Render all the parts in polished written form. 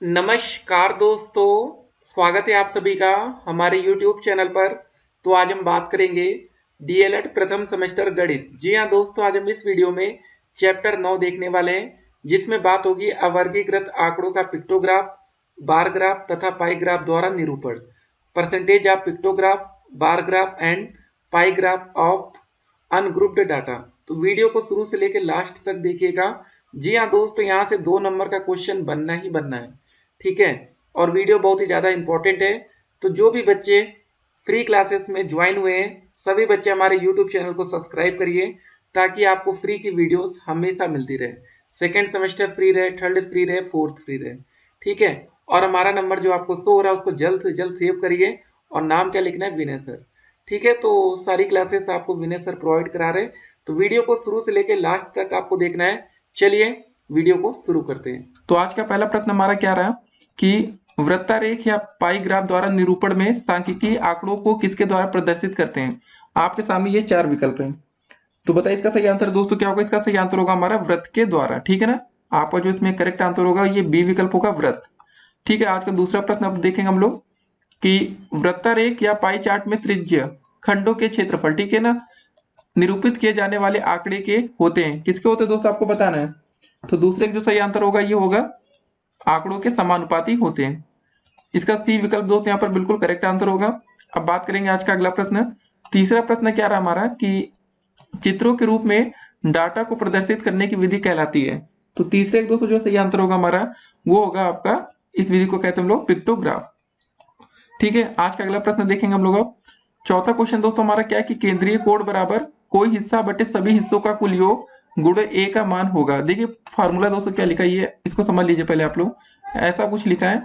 नमस्कार दोस्तों, स्वागत है आप सभी का हमारे YouTube चैनल पर। तो आज हम बात करेंगे डीएलएड प्रथम सेमेस्टर गणित। जी हाँ दोस्तों, आज हम इस वीडियो में चैप्टर 9 देखने वाले हैं, जिसमें बात होगी अवर्गीकृत आंकड़ों का पिक्टोग्राफ, बार ग्राफ तथा पाई ग्राफ द्वारा निरूपण। Percentage of pictograph, bar graph and pi graph of ungrouped data. तो वीडियो को शुरू से लेकर लास्ट तक देखिएगा। जी हाँ दोस्तों, यहाँ से 2 नंबर का क्वेश्चन बनना ही बनना है, ठीक है। और वीडियो बहुत ही ज़्यादा इंपॉर्टेंट है। तो जो भी बच्चे फ्री क्लासेस में ज्वाइन हुए हैं, सभी बच्चे हमारे यूट्यूब चैनल को सब्सक्राइब करिए, ताकि आपको फ्री की वीडियोस हमेशा मिलती रहे। सेकेंड सेमेस्टर फ्री रहे, थर्ड फ्री रहे, फोर्थ फ्री रहे, ठीक है। और हमारा नंबर जो आपको शो हो रहा है उसको जल्द से जल्द सेव करिए, और नाम क्या लिखना है, विनय सर, ठीक है। तो सारी क्लासेस आपको विनय सर प्रोवाइड करा रहे हैं। तो वीडियो को शुरू से लेकर लास्ट तक आपको देखना है। चलिए वीडियो को शुरू करते हैं। तो आज का पहला प्रश्न हमारा क्या रहा कि वृत्तारेख या पाई ग्राफ द्वारा निरूपण में सांख्यिकीय आंकड़ों को किसके द्वारा प्रदर्शित करते हैं। आपके सामने ये 4 विकल्प हैं। तो बताइए इसका सही आंसर दोस्तों क्या होगा। इसका सही आंसर होगा हमारा वृत्त के द्वारा, ठीक है ना। आपका जो इसमें करेक्ट आंसर होगा ये बी विकल्प होगा, वृत्त। ठीक है, आज का दूसरा प्रश्न अब देखेंगे हम लोग कि वृत्तारेख या पाई चार्ट में त्रिज्य खंडों के क्षेत्रफल, ठीक है ना, निरूपित किए जाने वाले आंकड़े के होते हैं। किसके होते हैं दोस्तों, आपको बताना है। तो दूसरे जो सही आंसर होगा ये होगा आंकड़ों के समानुपाती होते हैं। इसका सी विकल्प दोस्त यहाँ पर बिल्कुल करेक्ट आंसर होगा। अब बात करेंगे आज का अगला प्रश्न। तीसरा प्रश्न क्या रहा हमारा कि चित्रों के रूप में डाटा को प्रदर्शित करने की विधि कहलाती है। तो तीसरे दोस्तों जो सही आंसर होगा हमारा वो होगा आपका, इस विधि को कहते हैं हम लोग पिक्टोग्राफ। ठीक है, आज का अगला प्रश्न देखेंगे हम लोग। अब चौथा क्वेश्चन दोस्तों हमारा क्या है कि केंद्रीय कोण बराबर कोई हिस्सा बटे सभी हिस्सों का कुल योग गुणे ए का मान होगा। देखिए फार्मूला दोस्तों क्या लिखा है, ये इसको समझ लीजिए पहले आप लोग। ऐसा कुछ लिखा है,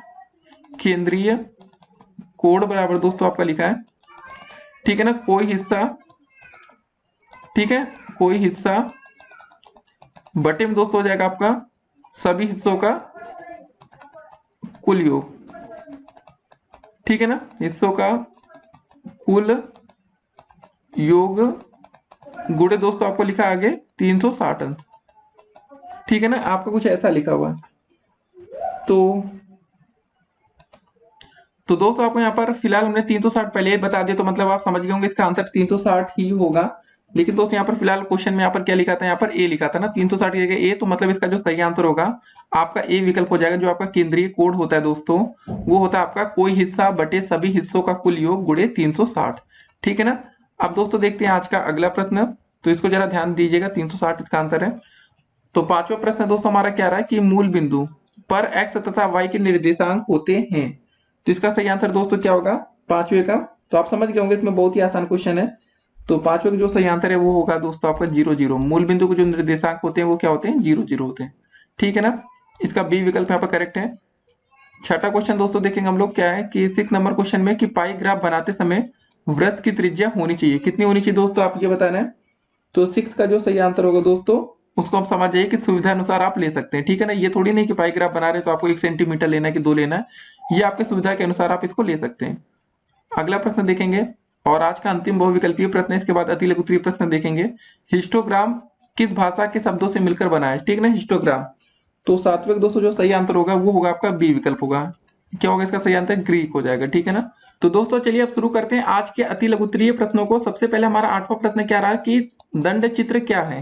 केंद्रीय कोण बराबर दोस्तों आपका लिखा है, ठीक है ना, कोई हिस्सा, ठीक है, कोई हिस्सा बटे में दोस्तों हो जाएगा आपका सभी हिस्सों का कुल योग, ठीक है ना, हिस्सों का कुल योग गुणे दोस्तों आपको लिखा आगे 360 अंक, ठीक है ना। आपका कुछ ऐसा लिखा हुआ है। तो दोस्तों आपको यहाँ पर फिलहाल हमने 360 पहले ही बता दिया, तो मतलब आप समझ गए होंगे इसका आंसर 360 ही होगा। लेकिन दोस्तों यहाँ पर फिलहाल क्वेश्चन में यहाँ पर क्या लिखा था, यहाँ पर ए लिखा था ना, 360 की जगह ए, तो मतलब इसका जो सही आंसर होगा आपका ए विकल्प हो जाएगा। जो आपका केंद्रीय कोण होता है दोस्तों वो होता है आपका कोई हिस्सा बटे सभी हिस्सों का कुल योग गुणे 360, ठीक है ना। अब दोस्तों देखते हैं आज का अगला प्रश्न, तो इसको जरा ध्यान दीजिएगा, 360 इसका आंसर है। तो पांचवा प्रश्न दोस्तों हमारा क्या रहा है कि मूल बिंदु पर एक्स तथा वाई के निर्देशांक होते हैं। तो इसका सही आंसर दोस्तों क्या होगा पांचवे का। तो आप समझ गए होंगे, इसमें बहुत ही आसान क्वेश्चन है। तो पांचवे का जो सही आंसर है वो होगा दोस्तों आपका 0 0। मूल बिंदु के जो निर्देशांक होते हैं वो क्या होते हैं, 0 0 होते हैं, ठीक है ना। इसका बी विकल्प यहाँ पर करेक्ट है। छठा क्वेश्चन दोस्तों देखेंगे हम लोग क्या है कि 6 नंबर क्वेश्चन में कि पाई ग्राफ बनाते समय वृत्त की त्रिज्या होनी चाहिए, कितनी होनी चाहिए दोस्तों आप ये बताना है। तो 6 का जो सही आंसर होगा दोस्तों उसको हम समझ जाइए कि सुविधा अनुसार आप ले सकते हैं, ठीक है ना। ये थोड़ी नहीं कि पाई ग्राफ बना रहे तो आपको 1 सेंटीमीटर लेना है कि 2 लेना है, ये आपकी सुविधा के अनुसार आप इसको ले सकते हैं। अगला प्रश्न देखेंगे और आज का अंतिम बहुविकल्पीय प्रश्न, इसके बाद अति लघु प्रश्न देखेंगे। हिस्टोग्राम किस भाषा के शब्दों से मिलकर बना है, ठीक है ना, हिस्टोग्राम। तो सात्विक दोस्तों जो सही आंसर होगा वो होगा आपका बी विकल्प होगा। क्या होगा इसका सही आंसर, ग्रीक हो जाएगा, ठीक है ना। तो दोस्तों चलिए अब शुरू करते हैं आज के अति लघुत्तरीय प्रश्नों को। सबसे पहले हमारा 8वां प्रश्न क्या रहा कि दंड चित्र क्या है।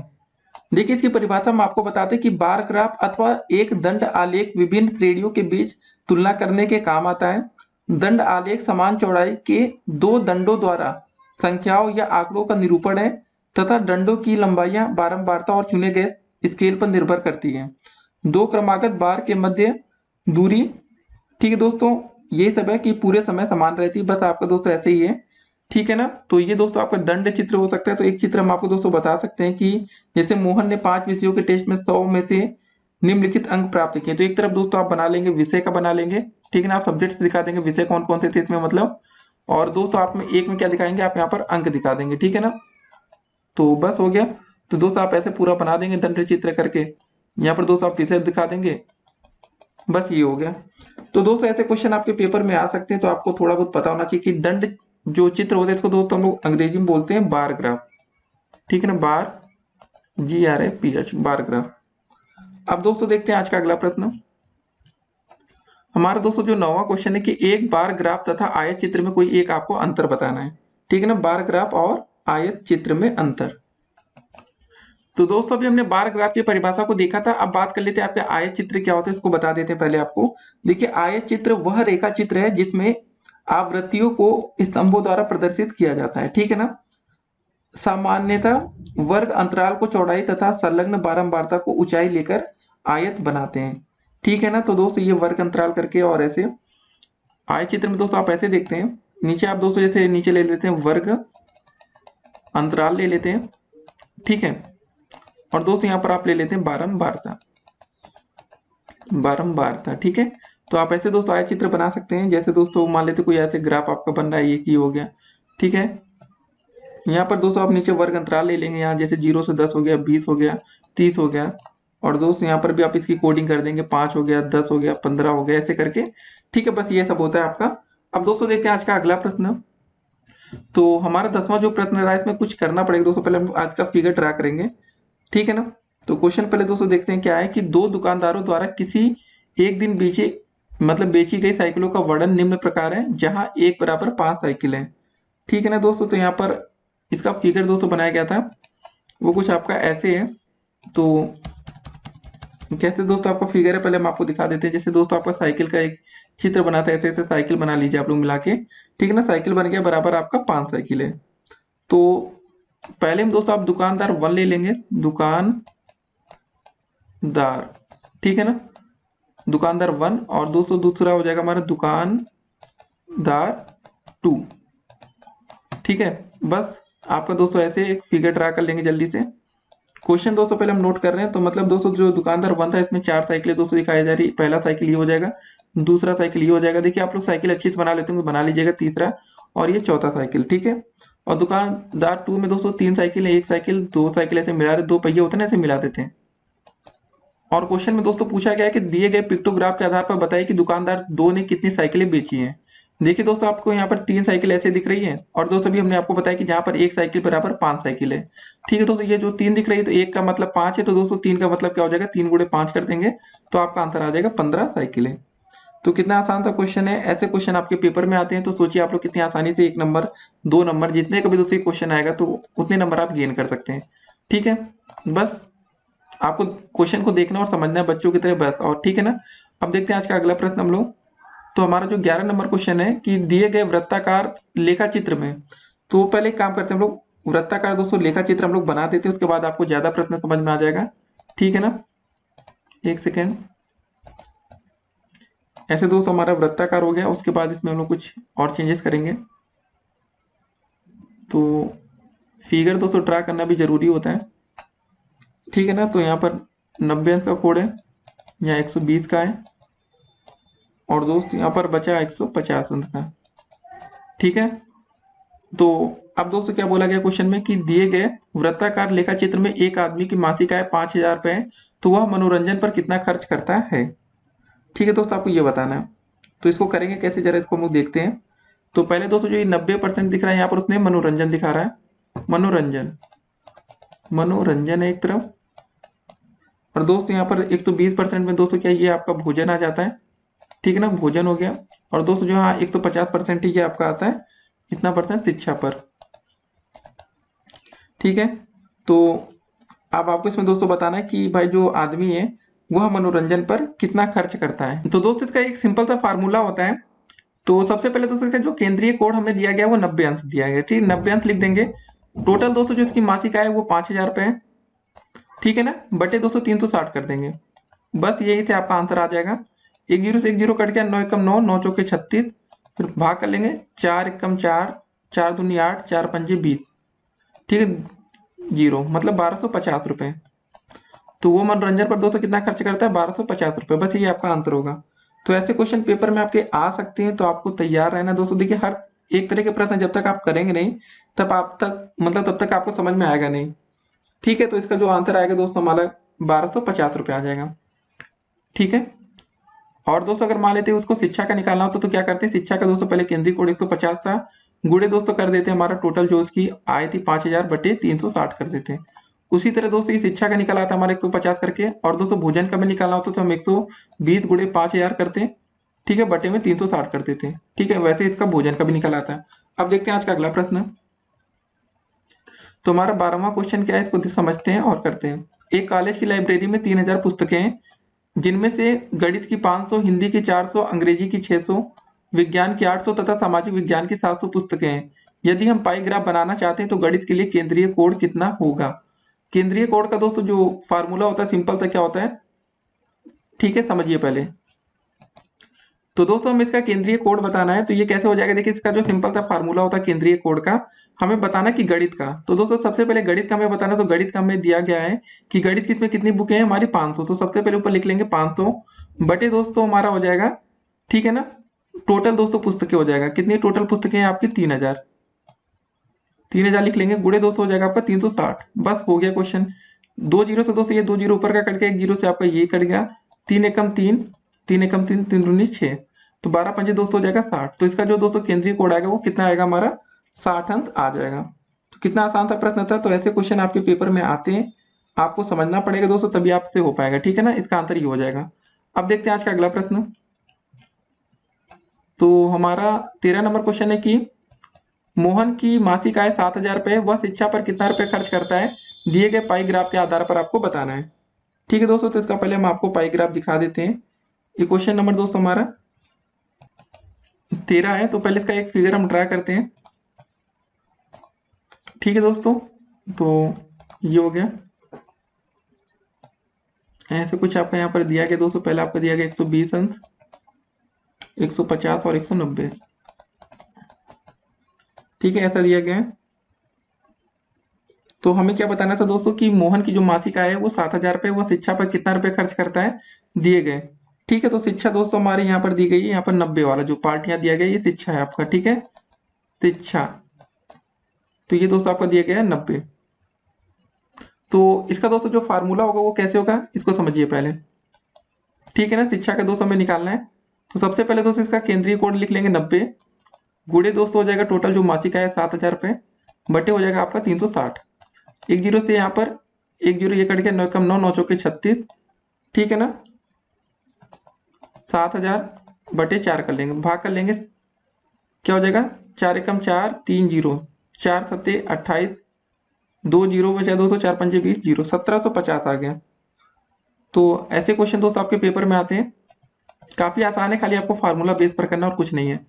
देखिए इसकी परिभाषा हम आपको बताते हैं कि बार ग्राफ अथवा एक दंड आलेख विभिन्न श्रेणियों के बीच तुलना करने के काम आता है। दंड आलेख समान चौड़ाई के दो दंडों द्वारा संख्याओं या आंकड़ों का निरूपण है तथा दंडों की लंबाइयां बारंबारता और चुने गए स्केल पर निर्भर करती हैं। दो क्रमागत बार के मध्य दूरी, ठीक है दोस्तों, ये सब है कि पूरे समय समान रहती है, बस आपका दोस्तों ऐसे ही है, ठीक है ना। तो ये दोस्तों आपका दंड चित्र हो सकता है। तो एक चित्र हम आपको दोस्तों बता सकते हैं कि जैसे मोहन ने 5 विषयों के टेस्ट में 100 में से निम्नलिखित अंक प्राप्त किए। तो एक तरफ दोस्तों आप बना लेंगे विषय का बना लेंगे, ठीक है ना, आप सब्जेक्ट दिखा देंगे विषय कौन कौन से थे इसमें मतलब, और दोस्तों आप में एक में क्या दिखाएंगे, आप यहाँ पर अंक दिखा देंगे, ठीक है ना। तो बस हो गया। तो दोस्तों आप ऐसे पूरा बना देंगे दंड चित्र करके, यहाँ पर दोस्तों आप विषय दिखा देंगे, बस ये हो गया। तो दोस्तों ऐसे क्वेश्चन आपके पेपर में आ सकते हैं, तो आपको थोड़ा बहुत पता होना चाहिए कि दंड जो चित्र होते हैं इसको दोस्तों हम लोग अंग्रेजी में बोलते हैं बार ग्राफ, ठीक है ना, बार, GRAPH, बार ग्राफ। अब दोस्तों देखते हैं आज का अगला प्रश्न। हमारा दोस्तों जो 9वां क्वेश्चन है कि एक बार ग्राफ तथा आयत चित्र में कोई एक आपको अंतर बताना है। ठीक है ना, बार ग्राफ और आयत चित्र में अंतर। तो दोस्तों अभी हमने बार ग्राफ की परिभाषा को देखा था, अब बात कर लेते हैं आपके आयत चित्र क्या होता है, इसको बता देते हैं पहले आपको। देखिए आयत चित्र वह रेखा चित्र है जिसमें आवृत्तियों को स्तंभों द्वारा प्रदर्शित किया जाता है। ठीक है ना, सामान्यतः वर्ग अंतराल को चौड़ाई तथा संलग्न बारंबारता को ऊंचाई लेकर आयत बनाते हैं। ठीक है ना, तो दोस्तों ये वर्ग अंतराल करके और ऐसे आयत चित्र में दोस्तों आप ऐसे देखते हैं, नीचे आप दोस्तों जैसे नीचे ले लेते हैं वर्ग अंतराल ले लेते हैं। ठीक है, और दोस्तों यहाँ पर आप ले लेते हैं बारंबारता, बारंबारता। ठीक है, तो आप ऐसे दोस्तों आयत चित्र बना सकते हैं। जैसे दोस्तों मान लेते कोई ऐसे ग्राफ आपका बन रहा है, ये की हो गया। ठीक है, यहाँ पर दोस्तों आप नीचे वर्ग अंतराल ले लेंगे, यहाँ जैसे 0 से 10 हो गया, 20 हो गया, 30 हो गया, और दोस्तों यहाँ पर भी आप इसकी कोडिंग कर देंगे, 5 हो गया, 10 हो गया, 15 हो गया, ऐसे करके। ठीक है, बस ये सब होता है आपका। अब दोस्तों देखते हैं आज का अगला प्रश्न। तो हमारा 10वां जो प्रश्न रहा है इसमें कुछ करना पड़ेगा दोस्तों, पहले हम आज का फिगर ड्रा करेंगे। ठीक है ना, तो क्वेश्चन पहले दोस्तों देखते हैं क्या है कि दो दुकानदारों द्वारा किसी एक दिन बेची गई साइकिलों का वर्णन निम्न प्रकार है, जहां 1 बराबर 5 साइकिल है। ठीक है ना दोस्तों, तो यहाँ पर इसका फिगर दोस्तों बनाया गया था, वो कुछ आपका ऐसे है। तो कैसे दोस्तों आपका फिगर है पहले हम आपको दिखा देते हैं। जैसे दोस्तों आपका साइकिल का एक चित्र बना था, ऐसे ऐसे साइकिल बना लीजिए आप लोग मिला के। ठीक है ना, साइकिल बन गया, बराबर आपका 5 साइकिल है। तो पहले हम दोस्तों आप दुकानदार 1 ले लेंगे, दुकानदार। ठीक है ना, दुकानदार 1, और दोस्तों दूसरा हो जाएगा हमारा दुकानदार 2। ठीक है, बस आपका दोस्तों ऐसे एक फिगर ड्रा कर लेंगे जल्दी से। क्वेश्चन दोस्तों पहले हम नोट कर रहे हैं। तो मतलब दोस्तों जो दुकानदार 1 था इसमें 4 साइकिलें दोस्तों दिखाई जा रही है। पहला साइकिल ये हो जाएगा, दूसरा साइकिल ये हो जाएगा। देखिए आप लोग साइकिल अच्छी से बना लेते हैं, बना लीजिएगा तीसरा, और ये चौथा साइकिल। ठीक है, और दुकानदार 2 में दोस्तों 3 साइकिल है, 1 साइकिल 2 साइकिल ऐसे मिला रहे, 2 पहिए होते हैं ना, ऐसे मिला देते हैं। और क्वेश्चन में दोस्तों पूछा गया है कि दिए गए पिक्टोग्राफ के आधार पर बताइए कि दुकानदार 2 ने कितनी साइकिलें बेची हैं। देखिए दोस्तों आपको यहाँ पर 3 साइकिल ऐसे दिख रही है, और दोस्तों अभी हमने आपको बताया कि जहाँ पर 1 साइकिल बराबर 5 साइकिल है। ठीक है दोस्तों, ये जो 3 दिख रही है तो 1 का मतलब 5 है, तो दोस्तों 3 का मतलब क्या हो जाएगा, 3 गुणे 5 कर देंगे तो आपका आंसर आ जाएगा 15 साइकिलें। तो कितना आसान सा क्वेश्चन है। ऐसे क्वेश्चन आपके पेपर में आते हैं, तो सोचिए आप लोग कितनी आसानी से 1 नंबर 2 नंबर जितने कभी दोस्तों क्वेश्चन आएगा तो उतने नंबर आप गेन कर सकते हैं। ठीक है, बस आपको क्वेश्चन को देखना और समझना है बच्चों की तरह बस। और ठीक है ना, अब देखते हैं आज का अगला प्रश्न हम लोग। तो हमारा जो 11 नंबर क्वेश्चन है कि दिए गए वृत्ताकार लेखा चित्र में, तो पहले एक काम करते हैं हम लोग, वृत्ताकार दोस्तों लेखा चित्र हम लोग बना देते हैं, उसके बाद आपको ज्यादा प्रश्न समझ में आ जाएगा। ठीक है ना, एक सेकेंड। ऐसे दोस्तों हमारा वृत्ताकार हो गया, उसके बाद इसमें हम लोग कुछ और चेंजेस करेंगे। तो फिगर दोस्तों ड्रा करना भी जरूरी होता है। ठीक है ना, तो यहाँ पर 90 अंक का कोड है, यहाँ 120 का है, और दोस्त यहाँ पर बचा 150 अंक का। ठीक है, तो अब दोस्तों क्या बोला गया क्वेश्चन में कि दिए गए वृत्ताकार लेखा चित्र में एक आदमी की मासिक आय 5000 रुपए है, तो वह मनोरंजन पर कितना खर्च करता है। ठीक है दोस्तों, आपको ये बताना है। तो इसको करेंगे कैसे, जरा इसको हम लोग देखते हैं। तो पहले दोस्तों जो ये 90% दिख रहा है यहाँ पर, उसने मनोरंजन दिखा रहा है, मनोरंजन, मनोरंजन है एक तरफ। और दोस्तों यहाँ पर 120% में दोस्तों क्या ये आपका भोजन आ जाता है। ठीक है ना, भोजन हो गया। और दोस्तों जो हाँ 150% ही ये आपका आता है, इतना परसेंट शिक्षा पर। ठीक है, तो अब आपको इसमें दोस्तों बताना है कि भाई जो आदमी है वह मनोरंजन पर कितना खर्च करता है। तो दोस्तों इसका एक सिंपल सा फार्मूला होता है। तो सबसे पहले दोस्तों इसका जो केंद्रीय कोण हमें दिया गया वो 90 अंश दिया गया। ठीक है, 90 अंश लिख देंगे। टोटल दोस्तों जो इसकी मासिक आय है वो 5000 रुपए है। ठीक है ना, बटे दोस्तों 360 कर देंगे, बस यही से आपका आंसर आ जाएगा। 1 जीरो से 1 जीरो कट गया, 9 एकम 9, 9 चौके 36, फिर भाग कर लेंगे, 4 एकम 4, 4 दूनी 8, 4 पंजे 20। ठीक है, जीरो मतलब 1250 रुपए। तो वो मनोरंजन पर दोस्तों कितना खर्च करता है, 1250 रुपए, बस ये आपका आंसर होगा। तो ऐसे क्वेश्चन पेपर में आपके आ सकते हैं, तो आपको तैयार रहना दोस्तों। देखिए हर एक तरह के प्रश्न जब तक आप करेंगे नहीं तब तक आपको समझ में आएगा नहीं। ठीक है, तो इसका जो आंसर आएगा दोस्तों हमारा 1250 रुपए आ जाएगा। ठीक है, और दोस्तों अगर मान लेते हैं उसको शिक्षा का निकालना होता तो क्या करते हैं, शिक्षा का दोस्तों पहले केंद्रीय कोण 150 था, गुणे दोस्तों कर देते हैं हमारा टोटल जो उसकी आय थी 5000 बटे 360 कर देते हैं। उसी तरह दोस्तों ये शिक्षा का निकाला था हमारा 150 करके, और दोस्तों भोजन का भी निकालना होता तो हम 120 गुणे 5000 करते हैं। ठीक है, बटे में 360 कर देते हैं। ठीक है, वैसे इसका भोजन का भी निकल आता है। अब देखते हैं आज का अगला प्रश्न। तो हमारा 12वां क्वेश्चन क्या है, इसको समझते हैं और करते हैं। एक कॉलेज की लाइब्रेरी में 3000 पुस्तकें हैं, जिनमें से गणित की 500, हिंदी की 400, अंग्रेजी की 600, विज्ञान की 800 तथा सामाजिक विज्ञान की 700 पुस्तकें हैं। यदि हम पाई ग्राफ बनाना चाहते हैं तो गणित के लिए केंद्रीय कोण कितना होगा। केंद्रीय कोण का दोस्तों जो फार्मूला होता है सिंपल सा क्या होता है, ठीक है समझिए पहले। तो दोस्तों हमें इसका केंद्रीय कोण बताना है, तो ये कैसे हो जाएगा, देखिए इसका जो सिंपल सा फार्मूला होता है केंद्रीय कोण का, हमें बताना कि गणित का। तो दोस्तों सबसे पहले गणित का हमें बताना, तो गणित का हमें दिया गया है कि गणित की इसमें कितनी बुकें हैं हमारी 500। तो सबसे पहले ऊपर लिख लेंगे 500 बटे दोस्तों हमारा हो जाएगा, ठीक है ना, टोटल दोस्तों पुस्तकें हो जाएगा, कितनी टोटल पुस्तकें हैं आपकी 3000। 3000 लिख लेंगे, गुणे दोस्तों हो जाएगा आपका 360। बस हो गया क्वेश्चन। 2 जीरो से दोस्तों ये 2 जीरो ऊपर का कट गया, 1 जीरो से आपका ये कट गया, 3 एकम 3, 3 एकम 3, 3 दूनी 6, तो 12 पंजे दोस्तों हो जाएगा 60। तो इसका जो दोस्तों केंद्रीय कोण आएगा वो कितना आएगा हमारा 60 अंक आ जाएगा। तो कितना आसान सा प्रश्न था। तो ऐसे क्वेश्चन आपके पेपर में आते हैं, आपको समझना पड़ेगा दोस्तों, तभी आपसे हो पाएगा, ठीक है ना, इसका आंसर ये हो जाएगा। अब देखते हैं आज का अगला प्रश्न। तो हमारा 13 नंबर क्वेश्चन है कि मोहन की मासिक आय 7000 रुपए, वह शिक्षा पर कितना रुपए खर्च करता है, दिए गए पाई ग्राफ के आधार पर आपको बताना है। ठीक है दोस्तों, तो इसका पहले हम आपको पाई ग्राफ दिखा देते हैं। ये क्वेश्चन नंबर दोस्तों हमारा 13 है, तो पहले इसका एक फिगर हम ड्रा करते हैं। ठीक है दोस्तों, तो ये हो गया, ऐसे कुछ आपका यहाँ पर दिया गया दोस्तों। पहले आपको दिया गया 120 अंश, 150 और 190, ठीक है, ऐसा दिया गया है। तो हमें क्या बताना था दोस्तों कि मोहन की जो मासिक आय है वो 7000 रुपए, वो शिक्षा पर कितना रुपए खर्च करता है, दिए गए। ठीक है, तो शिक्षा दोस्तों हमारे यहाँ पर दी गई है, यहाँ पर 90 वाला जो पार्ट यहाँ दिया गया ये शिक्षा है आपका, ठीक है, शिक्षा। तो ये दोस्तों आपका दिया गया है 90। तो इसका दोस्तों जो फार्मूला होगा वो कैसे होगा, इसको समझिए पहले, ठीक है ना। शिक्षा का दोस्तों हमें निकालना है, तो सबसे पहले दोस्तों इसका केंद्रीय कोण लिख लेंगे 90, गुणे दोस्तों हो जाएगा टोटल जो मासिक आय 7000 रुपए, बटे हो जाएगा आपका 360। 1 जीरो से यहाँ पर 1 जीरो ये कट गया, 9 कम 9, 9 चौके 36, ठीक है ना, 7000 बटे 4 कर लेंगे, भाग कर लेंगे, क्या हो जाएगा 4 एकम 4, 3 जीरो, 4 सत्ते 28, 2 जीरो बचा दोस्तों, 4 पंजे 20, जीरो, 1750 आ गया। तो ऐसे क्वेश्चन दोस्तों आपके पेपर में आते हैं, काफी आसान है, खाली आपको फार्मूला बेस पर करना और कुछ नहीं है,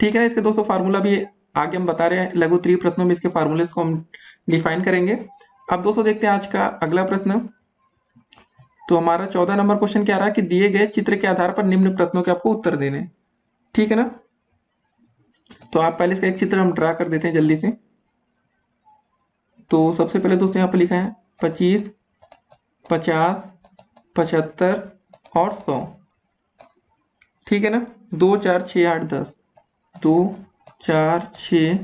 ठीक है ना। इसके दोस्तों फार्मूला भी आगे हम बता रहे हैं, लघु त्रि प्रश्नों में इसके फार्मूले को हम डिफाइन करेंगे। अब दोस्तों देखते हैं आज का अगला प्रश्न। तो हमारा 14 नंबर क्वेश्चन क्या रहा है कि दिए गए चित्र के आधार पर निम्न प्रश्नों के आपको उत्तर देने, ठीक है ना। तो आप पहले इसका एक चित्र हम ड्रा कर देते हैं जल्दी से। तो सबसे पहले दोस्तों यहाँ पर लिखा है 25, 50, 75 और 100, ठीक है ना, 2 4 6 8 10, 2 4 6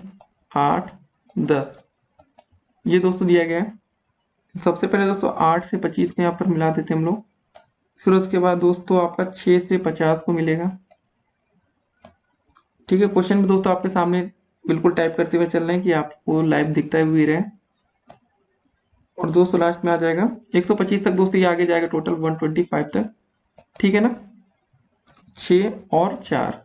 8 10, ये दोस्तों दिया गया है। सबसे पहले दोस्तों 8 से 25 को यहाँ पर मिला देते हैं हम लोग, फिर उसके बाद दोस्तों आपका 6 से 50 को मिलेगा, ठीक है। क्वेश्चन भी दोस्तों आपके सामने बिल्कुल टाइप करते हुए चल रहे हैं कि आपको लाइव दिखता है भी रहे। और दोस्तों लास्ट में आ जाएगा 125 तक दोस्तों, ये आगे जाएगा टोटल 125 तक, ठीक है ना। 6 और 4,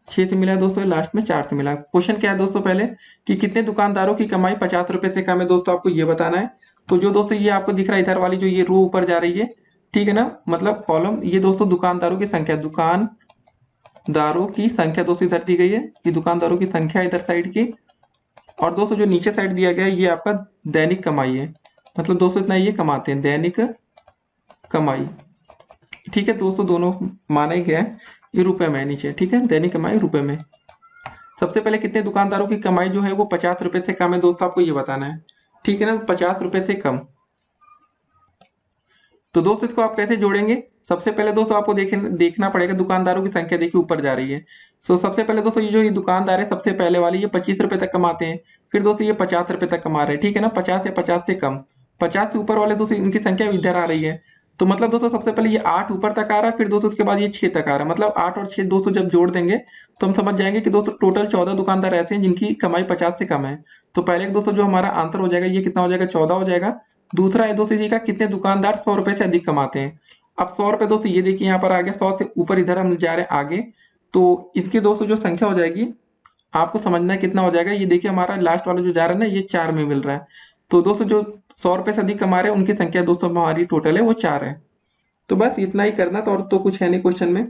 6 से मिला है दोस्तों, लास्ट में 4 से मिला। क्वेश्चन क्या है दोस्तों पहले कि कितने दुकानदारों की कमाई 50 रुपए से कम है, दोस्तों आपको ये बताना है। तो जो दोस्तों ये आपको दिख रहा है इधर वाली जो ये रो ऊपर जा रही है, ठीक है ना, मतलब कॉलम, ये दोस्तों दुकानदारों की संख्या, दुकानदारों की संख्या दोस्तों इधर दी गई है, ये दुकानदारों की संख्या इधर साइड की। और दोस्तों जो नीचे साइड दिया गया है ये आपका दैनिक कमाई है, मतलब दोस्तों इतना ये कमाते हैं, दैनिक कमाई, ठीक है दोस्तों, दोनों माना ही गया है, ये रुपए में है नीचे, ठीक है, दैनिक कमाई रुपए में। सबसे पहले कितने दुकानदारों की कमाई जो है वो 50 रुपए से कम है, दोस्तों आपको ये बताना है, ठीक है ना, 50 रुपए से कम। तो दोस्तों इसको आप कैसे जोड़ेंगे, सबसे पहले दोस्तों आपको देखना पड़ेगा, दुकानदारों की संख्या देखिए ऊपर जा रही है। सो सबसे पहले दोस्तों ये जो ये दुकानदार है सबसे पहले वाले ये 25 रुपए तक कमाते हैं, फिर दोस्तों ये 50 रुपए तक कमा रहे हैं, ठीक है ना, 50 या 50 से कम, 50 से ऊपर वाले दोस्तों इनकी संख्या इधर आ रही है। तो मतलब दोस्तों सबसे पहले ये 8 ऊपर तक आ रहा है, फिर दोस्तों उसके बाद ये 6 तक आ रहा है, मतलब 8 और 6 दोस्तों जब जोड़ देंगे तो हम समझ जाएंगे कि दोस्तों टोटल 14 दुकानदार ऐसे हैं जिनकी कमाई 50 से कम है। तो पहले दोस्तों जो हमारा आंसर हो जाएगा ये कितना हो जाएगा, 14 हो जाएगा। दूसरा है दोस्तों इसी का कितने दुकानदार 100 रुपए से अधिक कमाते हैं। अब 100 रुपए दोस्तों ये देखिए यहाँ पर आगे 100 से ऊपर इधर हम जा रहे हैं आगे, तो इसकी दोस्तों जो संख्या हो जाएगी आपको समझना है कितना हो जाएगा। ये देखिए हमारा लास्ट वाला जो जा रहा है ना ये 4 में मिल रहा है। तो दोस्तों जो 100 रुपए से अधिक कमा रहे हैं उनकी संख्या दोस्तों हमारी टोटल है वो 4 है। तो बस इतना ही करना था और तो कुछ है नहीं क्वेश्चन में।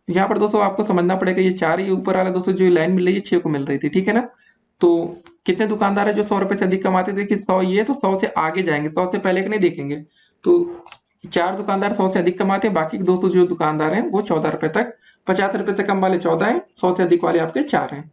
यहाँ पर दोस्तों आपको समझना पड़ेगा ये 4 ही ऊपर वाला दोस्तों जो लाइन मिल रही है 6 को मिल रही थी, ठीक है ना। तो कितने दुकानदार है जो 100 रुपए से अधिक कमाते थे कि 100 ये तो 100 से आगे जाएंगे, 100 से पहले के नहीं देखेंगे। तो 4 दुकानदार 100 से अधिक कमाते हैं, बाकी दोस्तों जो दुकानदार हैं वो 14 रुपए तक, 50 रुपए से कम वाले 14 है, 100 से अधिक वाले आपके 4 हैं,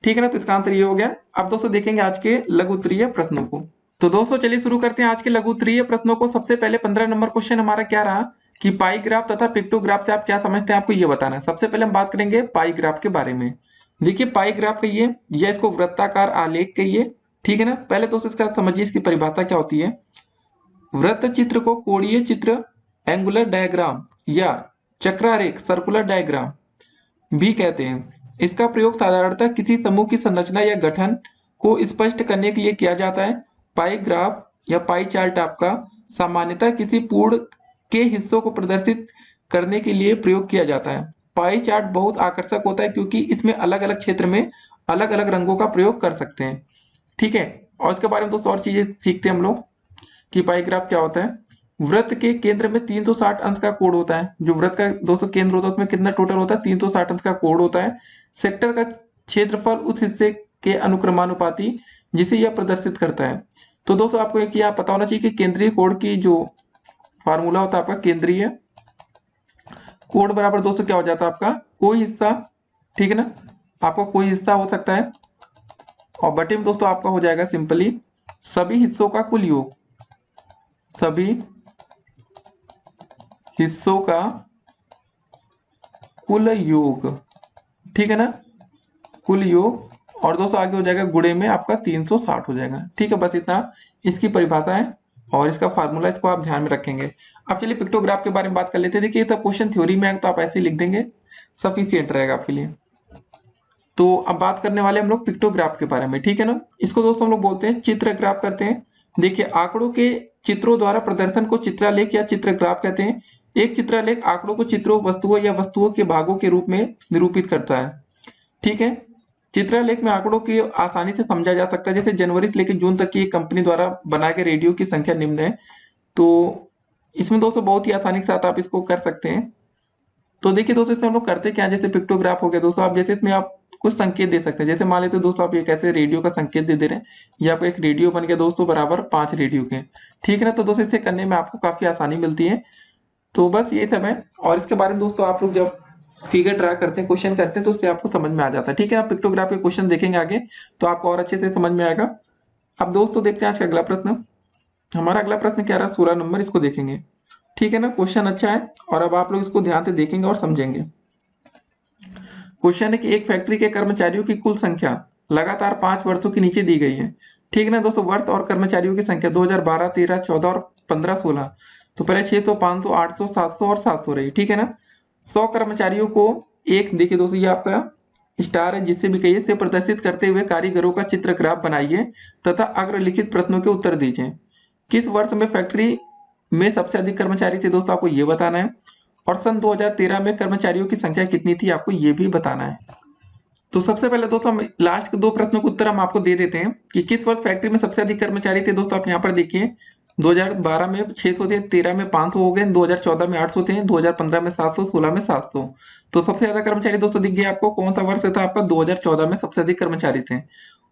ठीक है ना। तो इसका आंसर ये हो गया। अब दोस्तों देखेंगे आज के लघु उत्तरीय प्रश्नों को। तो दोस्तों चलिए शुरू करते हैं आज के लघु उत्तरीय प्रश्नों को। सबसे पहले 15 नंबर क्वेश्चन हमारा क्या रहा कि पाई ग्राफ तथा पिक्टोग्राफ से आप क्या समझते हैं, आपको ये बताना है। सबसे पहले हम बात करेंगे पाई ग्राफ के बारे में। देखिए पाई ग्राफ कहिए या इसको वृत्ताकार आलेख कहिए, ठीक है ना। पहले दोस्तों इसका समझिए इसकी परिभाषा क्या होती है। वृत्त चित्र को कोणीय चित्र एंगुलर डायग्राम या चक्रारेख सर्कुलर डायग्राम भी कहते हैं। इसका प्रयोग साधारणतः किसी समूह की संरचना या गठन को स्पष्ट करने के लिए किया जाता है। पाई ग्राफ या पाई चार्ट आपका सामान्यतः किसी पूर्ण के हिस्सों को प्रदर्शित करने के लिए प्रयोग किया जाता है। पाई चार्ट बहुत आकर्षक होता है क्योंकि इसमें अलग अलग क्षेत्र में अलग अलग रंगों का प्रयोग कर सकते हैं, ठीक है। और इसके बारे में दोस्तों और चीजें सीखते हैं हम लोग कि पाई ग्राफ क्या होता है। वृत्त के केंद्र में 360 अंश का कोण होता है। जो वृत्त का दोस्तों केंद्र होता है उसमें कितना टोटल होता है, 360 अंश का कोण होता है। सेक्टर का क्षेत्रफल उस हिस्से के अनुक्रमानुपाती जिसे यह प्रदर्शित करता है। तो दोस्तों आपको एक यह पता होना चाहिए कि केंद्रीय कोण की जो फार्मूला होता है आपका केंद्रीय कोण बराबर दोस्तों क्या हो जाता है आपका कोई हिस्सा, ठीक है ना। आपका कोई हिस्सा हो सकता है और बटे में दोस्तों आपका हो जाएगा सिंपली सभी हिस्सों का कुल योग, सभी हिस्सों का कुल योग, ठीक है ना, कुल योग। और दोस्तों आगे हो जाएगा गुणे में आपका 360 हो जाएगा, ठीक है। बस इतना इसकी परिभाषा है और इसका फार्मूला इसको आप ध्यान में रखेंगे। अब चलिए पिक्टोग्राफ के बारे में बात कर लेते हैं। देखिए ये तो क्वेश्चन थ्योरी में है तो आप ऐसे लिख देंगे, सफिशिएंट रहेगा आपके लिए। तो अब बात करने वाले हम लोग पिक्टोग्राफ के बारे में, ठीक है ना। इसको दोस्तों हम लोग बोलते हैं चित्रग्राफ करते हैं। देखिए आंकड़ों के चित्रों द्वारा प्रदर्शन को चित्रालेख या चित्रग्राफ कहते हैं। एक चित्रालेख आंकड़ों को चित्रों वस्तुओं या वस्तुओं के भागों के रूप में निरूपित करता है, ठीक है। चित्रालेख में आंकड़ों की आसानी से समझा जा सकता है। जैसे जनवरी से लेकर जून तक की एक कंपनी द्वारा बनाए गए रेडियो की संख्या निम्न है। तो इसमें दोस्तों बहुत ही आसानी के साथ आप इसको कर सकते हैं। तो देखिए दोस्तों इसमें हम लोग करते क्या है, जैसे पिक्टोग्राफ हो गया दोस्तों, आप जैसे इसमें आप कुछ संकेत दे सकते हैं। जैसे मान लेते दोस्तों आप एक ऐसे रेडियो का संकेत दे दे रहे हैं, ये आपको एक रेडियो बन गया दोस्तों बराबर 5 रेडियो के, ठीक है ना। तो दोस्तों इसे करने में आपको काफी आसानी मिलती है। तो बस ये सब है। और इसके बारे में दोस्तों आप लोग जब फिगर ड्रा करते हैं, क्वेश्चन करते हैं, तो उससे आपको समझ में आ जाता है, ठीक है। आप पिक्टोग्राफ के क्वेश्चन देखेंगे आगे तो आपको और अच्छे से समझ में आएगा। अब दोस्तों देखते हैं आज का अगला प्रश्न। हमारा अगला प्रश्न क्या रहा, 16 नंबर, इसको देखेंगे, ठीक है ना। क्वेश्चन अच्छा है और अब आप लोग इसको ध्यान से देखेंगे और समझेंगे। क्वेश्चन है कि एक फैक्ट्री के कर्मचारियों की कुल संख्या लगातार 5 वर्षों के नीचे दी गई है, ठीक है ना। दोस्तों वर्ष और कर्मचारियों की संख्या 2012, 13, 14 और 15, 16। तो पहले 600, 500, 800, 700 और 700 रही, ठीक है ना। 100 कर्मचारियों को एक, देखिए दोस्तों ये आपका स्टार है जिससे भी कहिए, से प्रदर्शित करते हुए कारीगरों का चित्रग्राफ बनाइए तथा अग्रलिखित प्रश्नों के उत्तर दीजिए। किस वर्ष में फैक्ट्री में सबसे अधिक कर्मचारी थे दोस्तों, आपको ये बताना है। और सन 2013 में कर्मचारियों की संख्या कितनी थी, आपको ये भी बताना है। तो सबसे पहले दोस्तों हम लास्ट के 2 प्रश्नों के उत्तर हम आपको दे देते हैं कि किस वर्ष फैक्ट्री में सबसे अधिक कर्मचारी थे। दोस्तों आप यहाँ पर देखिए 2012 में 600 थे, 13 में 500 हो गए, 2014 में 800 थे, 2015 में 700, 16 में 700। तो सबसे ज्यादा कर्मचारी दोस्तों दिख गए आपको। कौन सा वर्ष था आपका, 2014 में सबसे अधिक कर्मचारी थे।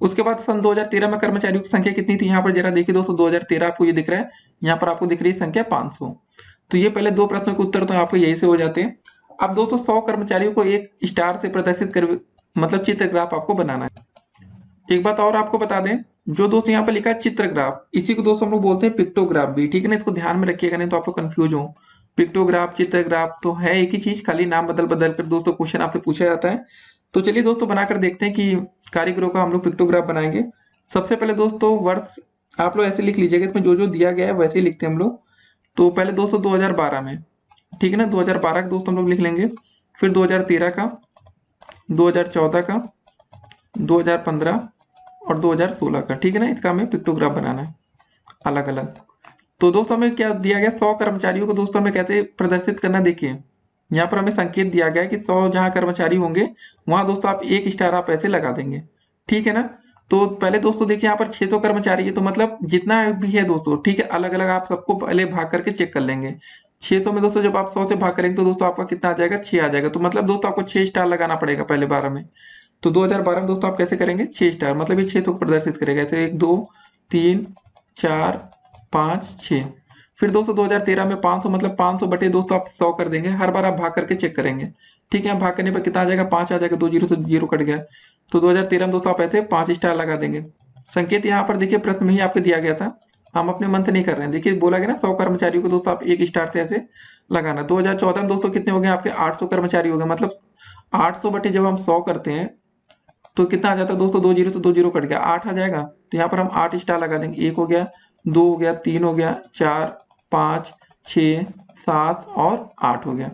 उसके बाद सन 2013 में कर्मचारियों की संख्या कितनी थी, यहाँ पर जरा देखिए दोस्तों 2013 आपको ये दिख रहा है, यहाँ पर आपको दिख रही है संख्या 500। तो ये पहले 2 प्रश्नों के उत्तर तो आपको यही से हो जाते हैं। अब दोस्तों 100 कर्मचारियों को एक स्टार से प्रदर्शित कर मतलब चित्रग्राफ आपको बनाना है। एक बात और आपको बता दें, जो दोस्तों यहाँ पर लिखा है चित्रग्राफ, इसी को दोस्तों हम लोग बोलते हैं पिक्टोग्राफ भी, ठीक है ना। इसको ध्यान में रखिएगा नहीं तो आपको कंफ्यूज हो। पिक्टोग्राफ चित्रग्राफ तो है एक ही चीज, खाली नाम बदल बदल कर दोस्तों क्वेश्चन आपसे पूछा जाता है। तो चलिए दोस्तों बनाकर देखते हैं कि कारीगरों का हम लोग पिक्टोग्राफ बनाएंगे। सबसे पहले दोस्तों वर्ष आप लोग ऐसे लिख लीजिएगा, इसमें जो जो दिया गया है वैसे ही लिखते हैं हम लोग। तो पहले दोस्तों 2012 में, ठीक है ना, 2012 का दोस्तों हम लोग लिख लेंगे। फिर 2013 का, 2014 का, 2015 और 2016 का, ठीक है ना। इसका हमें पिक्टोग्राफ बनाना है अलग अलग। तो दोस्तों हमें क्या दिया गया, 100 कर्मचारियों को दोस्तों हमें कैसे प्रदर्शित करना, देखिए यहाँ पर हमें संकेत दिया गया है कि 100 जहाँ कर्मचारी होंगे वहां दोस्तों आप 1 स्टार आप ऐसे लगा देंगे, ठीक है ना। तो पहले दोस्तों देखिए यहाँ पर 600 कर्मचारी है, तो मतलब जितना भी है दोस्तों, ठीक है, अलग अलग आप सबको पहले भाग करके चेक कर लेंगे। 600 में दोस्तों जब आप 100 से भाग करेंगे तो दोस्तों आपका कितना आ जाएगा, 6 आ जाएगा। तो मतलब दोस्तों आपको 6 स्टार लगाना पड़ेगा पहले 12 में। तो 2012 में दोस्तों आप कैसे करेंगे, 6 स्टार, मतलब ये 600 को प्रदर्शित करेगा ऐसे, 1 2 3 4 5 6। फिर दोस्तों 2013 में 500, मतलब 500 बटे दोस्तों आप 100 कर देंगे, हर बार आप भाग करके चेक करेंगे, ठीक है। भाग करने पर कितना आ जाएगा, 5 आ जाएगा, 2 जीरो से जीरो कट गया। तो 2013 में दोस्तों आप ऐसे 5 स्टार लगा देंगे। संकेत यहाँ पर देखिए प्रश्न में ही आपको दिया गया था, हम अपने मन से नहीं कर रहे हैं। देखिए बोला गया ना 100 कर्मचारियों को दोस्तों आप 1 स्टार से ऐसे लगाना। 2014 में दोस्तों कितने हो गए आपके, 800 कर्मचारी हो गए, मतलब 800 बटे जब हम 100 करते हैं तो कितना आ जाता है दोस्तों, 2 जीरो से 2 जीरो कट गया, 8 आ जाएगा। तो यहाँ पर हम 8 स्टार लगा देंगे, 1 हो गया, 2 हो गया, 3 हो गया, 4 5 6 7 और 8 हो गया।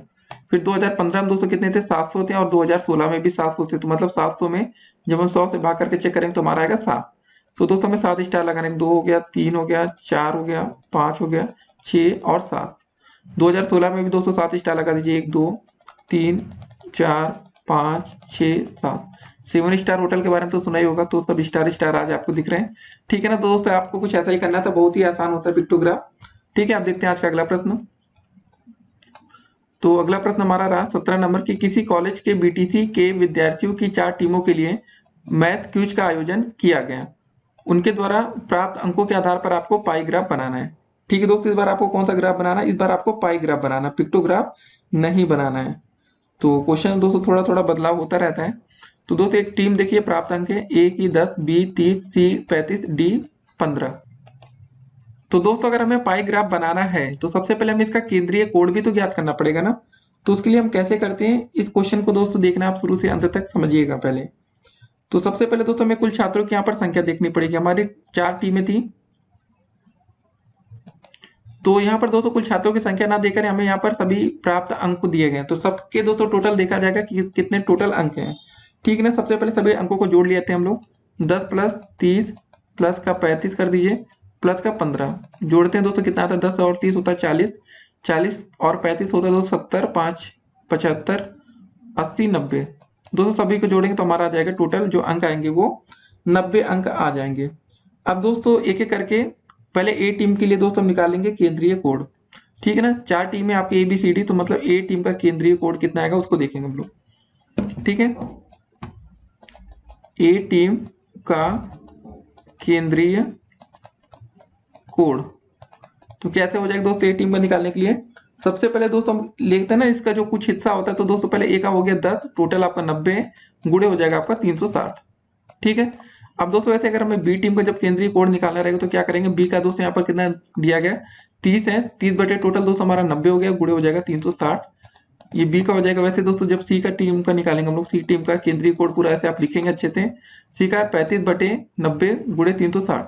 फिर 2015 में दोस्तों कितने थे, 700 थे, और 2016 में भी 700 थे। तो मतलब 700 में जब हम 100 से भाग करके चेक करेंगे तो हमारा आएगा 7। तो दोस्तों हमें 7 स्टार लगाने, 2 हो गया, 3 हो गया, 4 हो गया, 5 हो गया, 6 और 7। 2016 में भी दोस्तों 7 स्टार लगा दीजिए, 1 2 3 4 5 6 7। 7 स्टार होटल के बारे में तो सुना ही होगा, तो सब स्टार स्टार आज आपको दिख रहे हैं, ठीक है ना। तो दोस्तों आपको कुछ ऐसा ही करना था, बहुत ही आसान होता है पिक्टोग्राफ, ठीक है। आप देखते हैं आज का अगला प्रश्न। तो अगला प्रश्न हमारा रहा 17 नंबर की, किसी कॉलेज के बीटीसी के विद्यार्थियों की 4 टीमों के लिए मैथ क्विज का आयोजन किया गया, उनके द्वारा प्राप्त अंकों के आधार पर आपको पाई ग्राफ बनाना है, ठीक है दोस्तों। इस बार आपको कौन सा ग्राफ बनाना है, इस बार आपको पाई ग्राफ बनाना, पिक्टोग्राफ नहीं बनाना है। तो क्वेश्चन दोस्तों थोड़ा थोड़ा बदलाव होता रहता है। तो दोस्तों एक टीम देखिए, प्राप्त अंक है, ए की 10, बी 30, सी 35, डी 15। तो दोस्तों अगर हमें पाई ग्राफ बनाना है तो सबसे पहले हमें इसका केंद्रीय कोण भी तो ज्ञात करना पड़ेगा ना। तो उसके लिए हम कैसे करते हैं, इस क्वेश्चन को दोस्तों देखना आप शुरू से अंत तक समझिएगा पहले। तो सबसे पहले दोस्तों हमें कुल छात्रों की यहाँ पर संख्या देखनी पड़ेगी, हमारी 4 टीमें थी। तो यहाँ पर दोस्तों कुल छात्रों की संख्या ना देकर हमें यहाँ पर सभी प्राप्त अंक दिए गए, तो सबके दोस्तों टोटल देखा जाएगा कि कितने टोटल अंक हैं, ठीक है ना। सबसे पहले सभी अंकों को जोड़ लेते हैं हम लोग, 10 प्लस 30 प्लस का 35 कर दीजिए, प्लस का 15 जोड़ते हैं दोस्तों, कितना आता है, 10 और 30 होता है 40, 40 और 35 होता है दोस्तों 70, 5 75 80 90। दोस्तों सभी को जोड़ेंगे तो हमारा आ जाएगा टोटल जो अंक आएंगे वो 90 अंक आ जाएंगे। अब दोस्तों एक एक करके पहले ए टीम के लिए दोस्तों हम निकालेंगे केंद्रीय कोड, ठीक है ना। 4 टीमें आपकी ए बी सी डी, तो मतलब ए टीम का केंद्रीय कोड कितना आएगा उसको देखेंगे हम लोग, ठीक है। ए टीम का केंद्रीय कोड तो कैसे हो जाएगा दोस्तों, ए टीम का निकालने के लिए सबसे पहले दोस्तों हम लिखते हैं ना, इसका जो कुछ हिस्सा होता है, तो दोस्तों पहले ए का हो गया 10, टोटल आपका 90 गुणे हो जाएगा आपका 360, ठीक है। अब दोस्तों वैसे अगर हमें बी टीम का जब केंद्रीय कोड निकालना रहेगा तो क्या करेंगे, बी का दोस्तों यहाँ पर कितना दिया गया 30 है, 30 बटे टोटल दोस्तों हमारा 90 हो गया, गुणे हो जाएगा 360, ये बी का हो जाएगा। वैसे दोस्तों जब सी का टीम का निकालेंगे हम लोग, सी टीम का केंद्रीय कोड पूरा ऐसे आप लिखेंगे अच्छे से, सी का 35 बटे 90 गुणे 360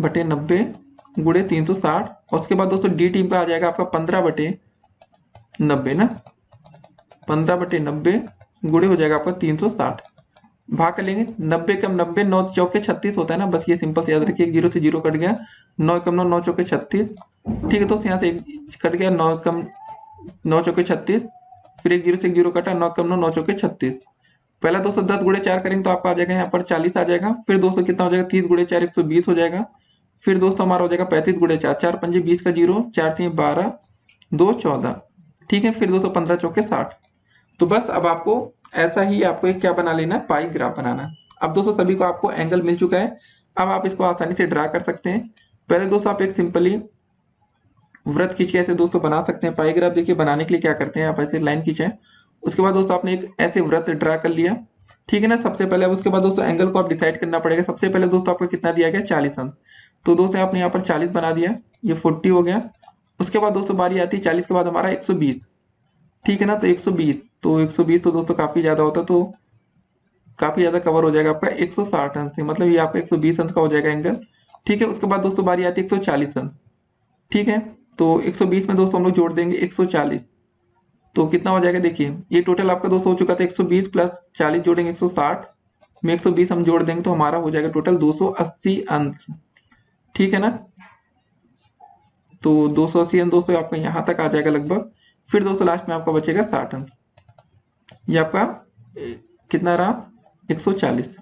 बटे 90 गुणे 360, और उसके बाद दोस्तों डी टीम का आ जाएगा आपका 15 बटे 90 ना, 15 बटे 90 गुणे हो जाएगा आपका 360, भाग कर लेंगे 90 कम 90, 9 चौके 36 होता है ना, बस ये सिंपल से याद रखिए, 0 से 0 कट गया, 9 कम 9, 9 चौके 36, ठीक है। तो यहाँ से कट गया 9 कम 9 चौके 36, फिर एक 0 से 0 कटा, 9 कम 9, 9 चौके 36। पहला दोस्तों 10 गुणे 4 करेंगे तो आपका आ जाएगा यहाँ पर 40 आ जाएगा, फिर दोस्तों कितना हो जाएगा 30 गुणे 4 120 हो जाएगा, फिर दोस्तों हमारा हो जाएगा 35 गुणे 4, 4 पंजे 20 का 0, 4 3 12 2 14, ठीक है। फिर दोस्तों 15 चौके 60। तो बस अब आपको ऐसा ही आपको एक क्या बना लेना है, पाई ग्राफ बनाना। अब दोस्तों सभी को आपको एंगल मिल चुका है, अब आप इसको आसानी से ड्रा कर सकते हैं। पहले दोस्तों आप एक सिंपली वृत्त खींच के ऐसे दोस्तों बना सकते हैं पाई ग्राफ। देखिए बनाने के लिए क्या करते हैं, आप ऐसे लाइन खींचे, उसके बाद दोस्तों आपने एक ऐसे वृत्त ड्रा कर लिया, ठीक है ना। सबसे पहले अब उसके बाद दोस्तों एंगल को आप डिसाइड करना पड़ेगा। सबसे पहले दोस्तों आपको कितना दिया गया 40 अंश, तो दोस्तों आपने यहाँ पर 40 बना दिया, ये 40 हो गया। उसके बाद दोस्तों बारी आती है 40 के बाद हमारा 120, ठीक है ना। तो 120 तो दोस्तों काफी ज्यादा होता है, तो काफी ज्यादा कवर हो जाएगा आपका 160 अंश से, मतलब ये आपका 120 अंश का हो जाएगा एंगल, ठीक है। उसके बाद दोस्तों बारी आती है 140 अंश, ठीक है। तो 120 में दोस्तों हम लोग जोड़ देंगे 140, तो कितना हो जाएगा, देखिए ये टोटल आपका दोस्तों हो चुका था 120 प्लस 40 जोड़ेंगे 160 में 120 हम जोड़ देंगे तो हमारा हो जाएगा टोटल 280 अंश, ठीक है ना। तो 280 अंक दोस्तों आपका यहाँ तक आ जाएगा लगभग। फिर दोस्तों लास्ट में आपका बचेगा 60 अंक। ये आपका कितना रहा, 140।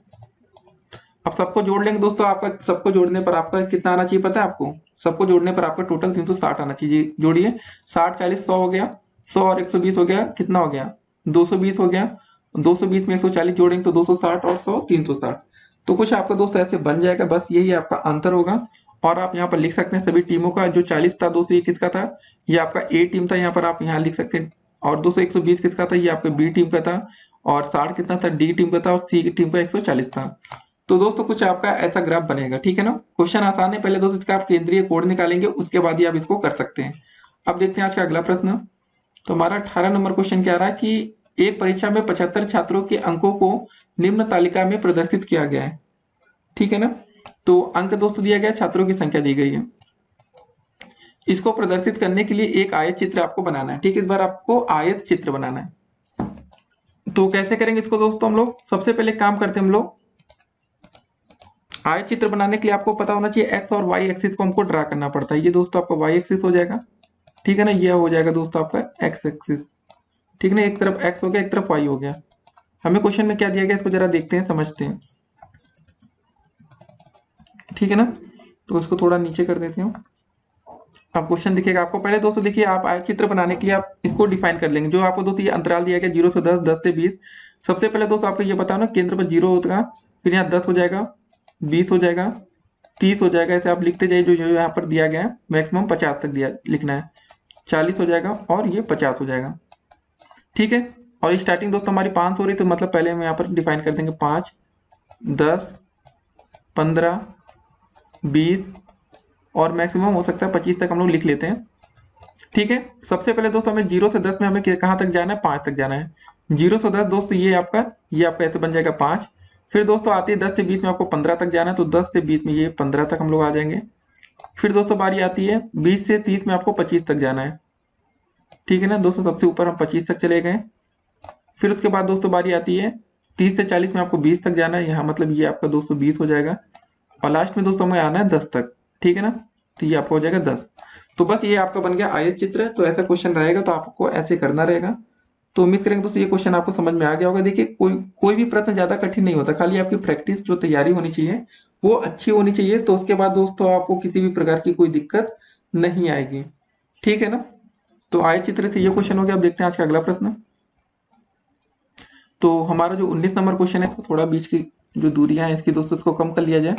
अब सबको जोड़ लेंगे दोस्तों, आपका सबको जोड़ने पर आपका कितना आना चाहिए पता है आपको? सबको जोड़ने पर आपका टोटल 360 आना चाहिए। जोड़िए, 60 40 100 हो गया, 100 और 120 हो गया, कितना हो गया, 220 हो गया। 220 में 140 जोड़ेंगे तो 260 और 100 360। तो कुछ आपका दोस्त ऐसे बन जाएगा, बस यही आपका अंतर होगा। और आप यहाँ पर लिख सकते हैं सभी टीमों का, जो 40 था दोस्तों ये किसका था, ये आपका ए टीम था, यहाँ पर आप यहाँ लिख सकते हैं। और दोस्तों 120 किसका था, ये आपका बी टीम का था। और 60 कितना था, डी टीम का था। और सी टीम का 140 था। तो दोस्तों कुछ आपका ऐसा ग्राफ बनेगा, ठीक है ना। क्वेश्चन आसान है, पहले दोस्तों इसका आप केंद्रीय कोण निकालेंगे, उसके बाद ही आप इसको कर सकते हैं। अब देखते हैं आज का अगला प्रश्न। तो हमारा 18 नंबर क्वेश्चन क्या रहा है कि एक परीक्षा में 75 छात्रों के अंकों को निम्न तालिका में प्रदर्शित किया गया है, ठीक है ना। तो अंक दोस्तों दिया गया, छात्रों की संख्या दी गई है। इसको प्रदर्शित करने के लिए एक आयत चित्र आपको बनाना है, ठीक है। इस बार आपको आयत चित्र बनाना है। तो कैसे करेंगे इसको दोस्तों हम लोग, सबसे पहले काम करते हैं हम लोग। आयत चित्र बनाने के लिए आपको पता होना चाहिए एक्स और वाई एक्सिस को हमको ड्रा करना पड़ता है। ये दोस्तों आपका वाई एक्सिस हो जाएगा, ठीक है ना। ये हो जाएगा दोस्तों आपका एक्स एक्सिस, ठीक है ना। एक तरफ एक्स हो गया, एक तरफ वाई हो गया। हमें क्वेश्चन में क्या दिया गया, इसको जरा देखते हैं, समझते हैं, ठीक है ना। तो इसको थोड़ा नीचे कर देते हूँ। अब क्वेश्चन दिखेगा आपको। पहले दोस्तों देखिए, आप आयत चित्र बनाने के लिए आप इसको डिफाइन कर लेंगे। जो आपको दोस्तों ये अंतराल दिया गया 0 से 10, 10 से 20। सबसे पहले दोस्तों आपको ये बताओ ना, केंद्र पर 0 होगा, फिर यहाँ 10 हो जाएगा, 20 हो जाएगा, 30 हो जाएगा। ऐसे आप लिखते जाइए, जो यहाँ पर दिया गया है मैक्सिमम 50 तक दिया लिखना है। 40 हो जाएगा और ये 50 हो जाएगा, ठीक है। और स्टार्टिंग दोस्तों हमारी 5 हो रही, तो मतलब पहले हम यहाँ पर डिफाइन कर देंगे 5, 10, 15, 20 और मैक्सिमम हो सकता है 25 तक हम लोग लिख लेते हैं, ठीक है। सबसे पहले दोस्तों हमें 0 से 10 में हमें कहाँ तक जाना है, 5 तक जाना है। 0 से 10 दोस्तों ये आपका ऐसे बन जाएगा 5। फिर दोस्तों आती है 10 से 20 में आपको 15 तक जाना है, तो 10 से 20 में ये 15 तक हम लोग आ जाएंगे। फिर दोस्तों बारी आती है 20 से 30 में आपको 25 तक जाना है, ठीक है ना दोस्तों। सबसे ऊपर हम 25 तक चले गए। फिर उसके बाद दोस्तों बारी आती है 30 से 40 में आपको 20 तक जाना है, यहाँ मतलब ये आपका दोस्तों 20 हो जाएगा। और लास्ट में दोस्तों हमें आना है 10 तक, ठीक है ना। तो ये आपका हो जाएगा 10। तो बस ये आपका बन गया आयत चित्र। तो ऐसा क्वेश्चन रहेगा, तो आपको ऐसे करना रहेगा। तो उम्मीद करेंगे दोस्तों ये क्वेश्चन आपको समझ में आ गया होगा। देखिए कोई भी प्रश्न ज्यादा कठिन नहीं होता, खाली आपकी प्रैक्टिस जो तैयारी होनी चाहिए वो अच्छी होनी चाहिए। तो उसके बाद दोस्तों आपको किसी भी प्रकार की कोई दिक्कत नहीं आएगी, ठीक है ना। तो आयत चित्र से ये क्वेश्चन हो गया। अब देखते हैं आज का अगला प्रश्न। तो हमारा जो 19 नंबर क्वेश्चन है, इसको थोड़ा बीच की जो दूरियां हैं इसकी दोस्तों इसको कम कर लिया जाए।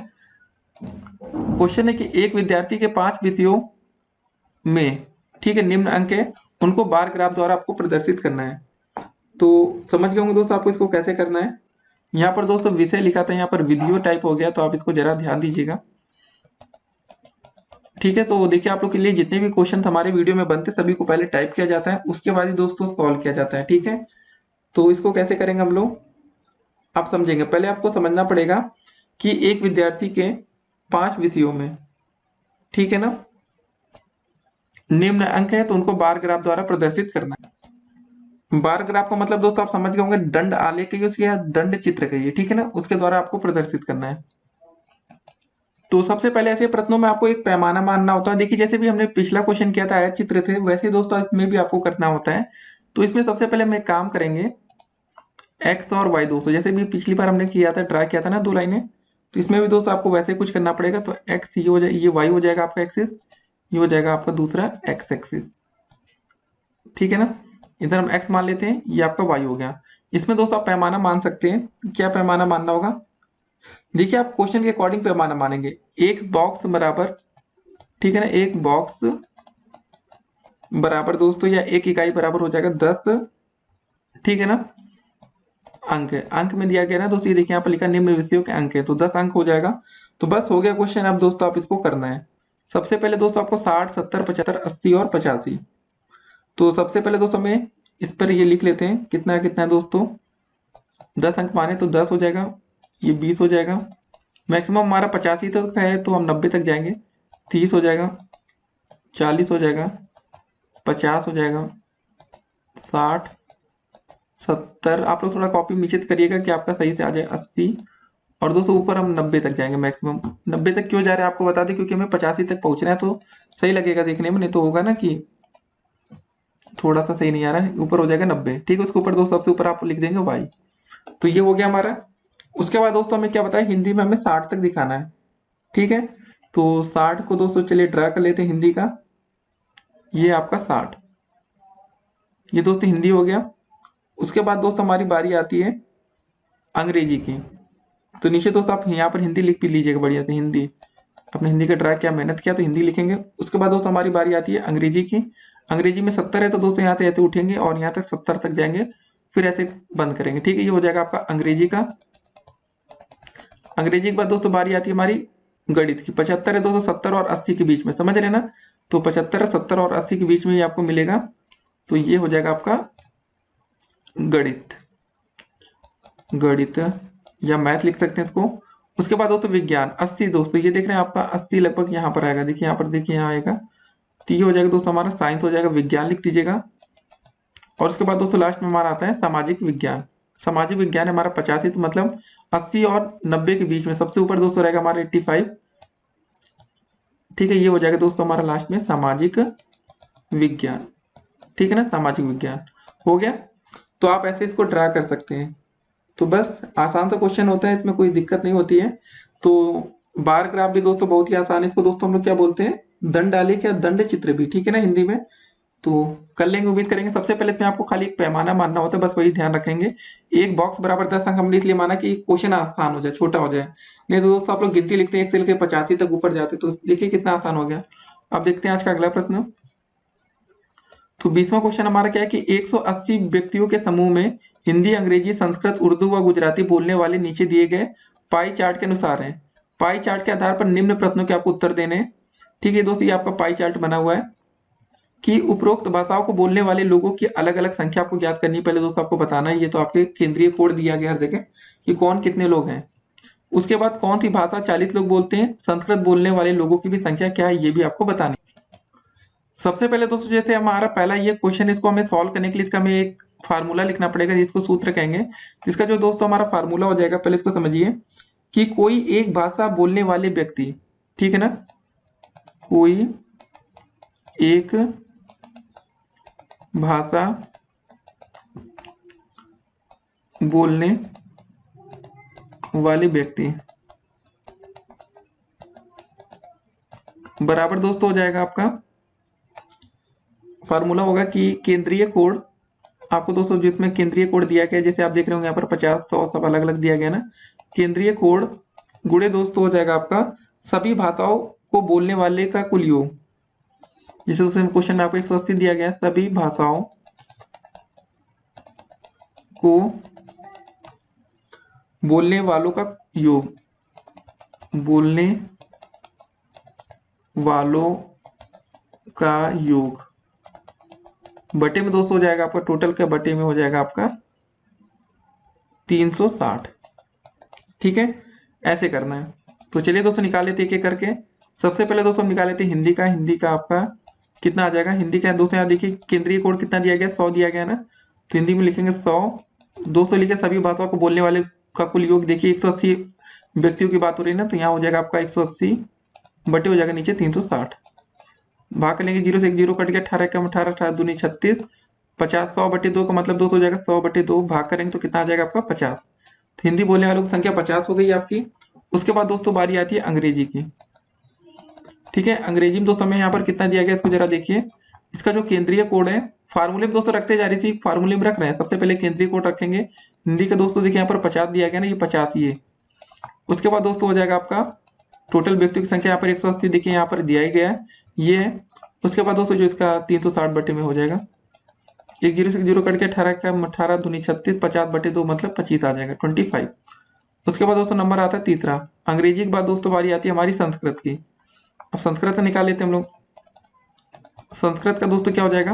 क्वेश्चन है कि एक विद्यार्थी के 5 विषयों में, ठीक है, निम्न अंक है, उनको बार ग्राफ द्वारा आपको प्रदर्शित करना है। तो समझ गए होंगे दोस्तों आपको इसको कैसे करना है। यहाँ पर दोस्तों विषय लिखा था, यहाँ पर वीडियो टाइप हो गया, तो आप इसको जरा ध्यान दीजिएगा, ठीक है। तो देखिए आप लोग के लिए जितने भी क्वेश्चन हमारे वीडियो में बनते सभी को पहले टाइप किया जाता है, उसके बाद ही दोस्तों सॉल्व किया जाता है, ठीक है। तो इसको कैसे करेंगे हम लोग, आप समझेंगे। पहले आपको समझना पड़ेगा कि एक विद्यार्थी के 5 विषयों में, ठीक है ना, निम्न अंक है, तो उनको बार ग्राफ द्वारा प्रदर्शित करना है। बार ग्राफ का मतलब दोस्तों आप समझ गए होंगे, दंड आलेख कहिए उसके, या दंड चित्र कहिए, ठीक है ना, उसके द्वारा आपको प्रदर्शित करना है। तो सबसे पहले ऐसे प्रश्नों में आपको एक पैमाना मानना होता है। देखिए जैसे भी हमने पिछला क्वेश्चन किया था आयत चित्र थे, वैसे दोस्तों इसमें भी आपको करना होता है। तो इसमें सबसे पहले हम एक काम करेंगे, एक्स और वाई दोस्तों, जैसे भी पिछली बार हमने किया था, ड्रा किया था ना 2 लाइनें, तो इसमें भी दोस्तों आपको वैसे कुछ करना पड़ेगा। तो एक्स ये हो जाए, ये वाई हो जाएगा आपका एक्सिस, ये हो जाएगा आपका दूसरा एक्स एक्सिस, ठीक है ना। इधर हम एक्स मान लेते हैं, ये आपका वाई हो गया। इसमें दोस्तों आप पैमाना मान सकते हैं। क्या पैमाना मानना होगा, देखिए आप क्वेश्चन के अकॉर्डिंग पैमाना मानेंगे। एक बॉक्स बराबर, ठीक है ना, एक बॉक्स बराबर दोस्तों, या एक इकाई बराबर हो जाएगा 10, ठीक है ना, अंक है। अंक में दिया गया ना दोस्तों, ये देखिए यहाँ पर लिखा निम्न विषयों के अंक है, तो 10 अंक हो जाएगा। तो बस हो गया क्वेश्चन। अब दोस्तों आप इसको करना है। सबसे पहले दोस्तों आपको 60, 70, 75, 80 और 85। तो सबसे पहले दोस्तों हमें इस पर ये लिख लेते हैं, कितना है दोस्तों, 10 अंक माने तो 10 हो जाएगा, ये 20 हो जाएगा। मैक्सिमम हमारा 85 तक है, तो हम 90 तक जाएंगे। 30 हो जाएगा, 40 हो जाएगा, 50 हो जाएगा, 60, 70। आप लोग थोड़ा कॉपी नीचे करिएगा कि आपका सही से आ जाए। 80 और दोस्तों ऊपर हम 90 तक जाएंगे मैक्सिमम। 90 तक क्यों जा रहे हैं आपको बता दें, क्योंकि हमें 85 तक पहुंचना है, तो सही लगेगा देखने में, नहीं तो होगा ना कि थोड़ा सा सही नहीं आ रहा है। ऊपर हो जाएगा 90, ठीक है। उसके ऊपर दोस्तों सबसे ऊपर आप लिख देंगे वाई। तो ये हो गया हमारा। उसके बाद दोस्तों हमें क्या बताया, हिंदी में हमें 60 तक दिखाना है, ठीक है। तो 60 को दोस्तों चलिए ड्रा कर लेते हैं हिंदी का। ये आपका 60, ये दोस्तों हिंदी हो गया। उसके बाद दोस्तों हमारी बारी आती है अंग्रेजी की। तो नीचे दोस्तों आप यहाँ पर हिंदी लिख भी लीजिएगा बढ़िया से, हिंदी अपने हिंदी का ड्रा किया, मेहनत किया तो हिंदी लिखेंगे। उसके बाद दोस्तों हमारी बारी आती है अंग्रेजी की। अंग्रेजी में 70 है तो दोस्तों यहाँ से ऐसे उठेंगे और यहाँ तक 70 तक जाएंगे, फिर ऐसे बंद करेंगे, ठीक है। ये हो जाएगा आपका अंग्रेजी का। अंग्रेजी के बाद दोस्तों बारी आती है हमारी गणित की। 75 है दोस्तों 70 और 80 के बीच में, समझ रहे ना। तो 75 70 और 80 के बीच में ये आपको मिलेगा। तो ये हो जाएगा आपका गणित, गणित या मैथ लिख सकते हैं इसको। उसके बाद दोस्तों विज्ञान 80 दोस्तों, ये देख रहे हैं आपका 80 लगभग यहाँ पर आएगा, देखिए यहाँ पर, देखिए यहाँ आएगा। तो ये हो जाएगा दोस्तों हमारा साइंस हो जाएगा, विज्ञान लिख दीजिएगा। और उसके बाद दोस्तों लास्ट में हमारा आता है सामाजिक विज्ञान। सामाजिक विज्ञान है हमारा 85, तो मतलब 80 और 90 के बीच में सबसे ऊपर दोस्तों रहेगा हमारा 85, ठीक है। ये हो जाएगा दोस्तों हमारा लास्ट में सामाजिक विज्ञान, ठीक है ना। सामाजिक विज्ञान हो गया। तो आप ऐसे इसको ड्रा कर सकते हैं। तो बस आसान सा क्वेश्चन होता है, इसमें कोई दिक्कत नहीं होती है। तो बार ग्राफ भी दोस्तों बहुत ही आसान है, इसको दोस्तों हम लोग क्या बोलते हैं, दंड आलेख या दंड चित्र भी, ठीक है ना, हिंदी में। तो कर लेंगे, उम्मीद करेंगे। सबसे पहले इसमें आपको खाली एक पैमाना मानना होता है, बस वही ध्यान रखेंगे। एक बॉक्स बराबर 10 अंक हमने इसलिए माना कि क्वेश्चन आसान हो जाए, छोटा हो जाए। नहीं तो दोस्तों आप लोग गिनती लिखते हैं 1 से लेकर 85 तक ऊपर जाते, तो देखिए कितना आसान हो गया। अब देखते हैं आज का अगला प्रश्न। तो 20वां क्वेश्चन हमारा क्या है कि 180 व्यक्तियों के समूह में हिंदी, अंग्रेजी, संस्कृत, उर्दू व गुजराती बोलने वाले नीचे दिए गए पाई चार्ट के अनुसार हैं। पाई चार्ट के आधार पर निम्न प्रश्नों के आपको उत्तर देने हैं, ठीक है दोस्तों। ये आपका पाई चार्ट बना हुआ है कि उपरोक्त भाषाओं को बोलने वाले लोगों की अलग अलग संख्या आपको ज्ञात करनी है। पहले दोस्तों आपको बताना है, ये तो आपके केंद्रीय कोड दिया गया हर जगह कि कौन कितने लोग हैं। उसके बाद कौन सी भाषा 40 लोग बोलते हैं, संस्कृत बोलने वाले लोगों की भी संख्या क्या है, ये भी आपको बतानी है। सबसे पहले दोस्तों जैसे हमारा पहला ये क्वेश्चन, इसको हमें सॉल्व करने के लिए इसका हमें एक फार्मूला लिखना पड़ेगा, जिसको सूत्र कहेंगे। तो इसका जो दोस्तों हमारा फार्मूला हो जाएगा, पहले इसको समझिए कि कोई एक भाषा बोलने वाले व्यक्ति, ठीक है ना, कोई एक भाषा बोलने वाले व्यक्ति बराबर दोस्तों हो जाएगा आपका फार्मूला होगा कि केंद्रीय कोड, आपको दोस्तों जिसमें केंद्रीय कोड दिया गया है, जैसे आप देख रहे होंगे यहाँ पर 50 100 सब अलग अलग दिया गया ना। केंद्रीय कोड गुणे दोस्तों हो जाएगा आपका सभी भाषाओं को बोलने वाले का कुल योग। जैसे दूसरे क्वेश्चन में आपको 180 दिया गया है, सभी भाषाओं को बोलने वालों का योग, बोलने वालों का योग बटे में दोस्तों हो जाएगा आपका, टोटल का बटे में हो जाएगा आपका 360, ठीक है। ऐसे करना है। तो चलिए दोस्तों निकाल लेते एक एक करके। सबसे पहले दोस्तों हम निकाल लेते हैं हिंदी का। हिंदी का आपका कितना आ जाएगा, हिंदी का दोस्तों यहाँ देखिए केंद्रीय कोड कितना दिया गया, 100 दिया गया ना। तो हिंदी में लिखेंगे 100 दोस्तों, लिखे सभी भाषाओं को बोलने वाले का कुल योग। देखिए 180 व्यक्तियों की बात हो रही है ना, तो यहाँ हो जाएगा आपका 180 बटे हो जाएगा नीचे 360, भाग कर लेंगे 0 से 1 0 कट गया, 18 कम 18 18 दूनी 36, 50 100 बटे 2 का मतलब दोस्तों हो जाएगा 100 बटे 2, भाग करेंगे तो कितना आ जाएगा आपका 50। तो हिंदी बोलने वालों की संख्या 50 हो गई आपकी। उसके बाद दोस्तों बारी आती है अंग्रेजी की, ठीक है। अंग्रेजी में दोस्तों हमें यहाँ पर कितना दिया गया, इसको जरा देखिए। इसका जो केंद्रीय कोड है, फार्मूले में दोस्तों रखते जा रही थी, फार्मूले में रख रहे हैं। सबसे पहले केंद्रीय कोड रखेंगे हिंदी का दोस्तों, देखिए यहाँ पर 50 दिया गया ना, ये 50 ये। उसके बाद दोस्तों हो जाएगा आपका टोटल व्यक्तियों की संख्या, यहाँ पर 180 देखिए यहाँ पर दिया ही गया है, ये है। उसके बाद दोस्तों जो इसका 360 बटे में हो जाएगा, 1 0 से 0 कट के 18 का 18 दूनी 36, 50 बटे 2 मतलब 25 आ जाएगा 25। उसके बाद दोस्तों नंबर आता है तीसरा। अंग्रेजी के बाद दोस्तों बारी आती है हमारी संस्कृत की। अब संस्कृत का निकाल लेते हैं हम लोग। संस्कृत का दोस्तों क्या हो जाएगा,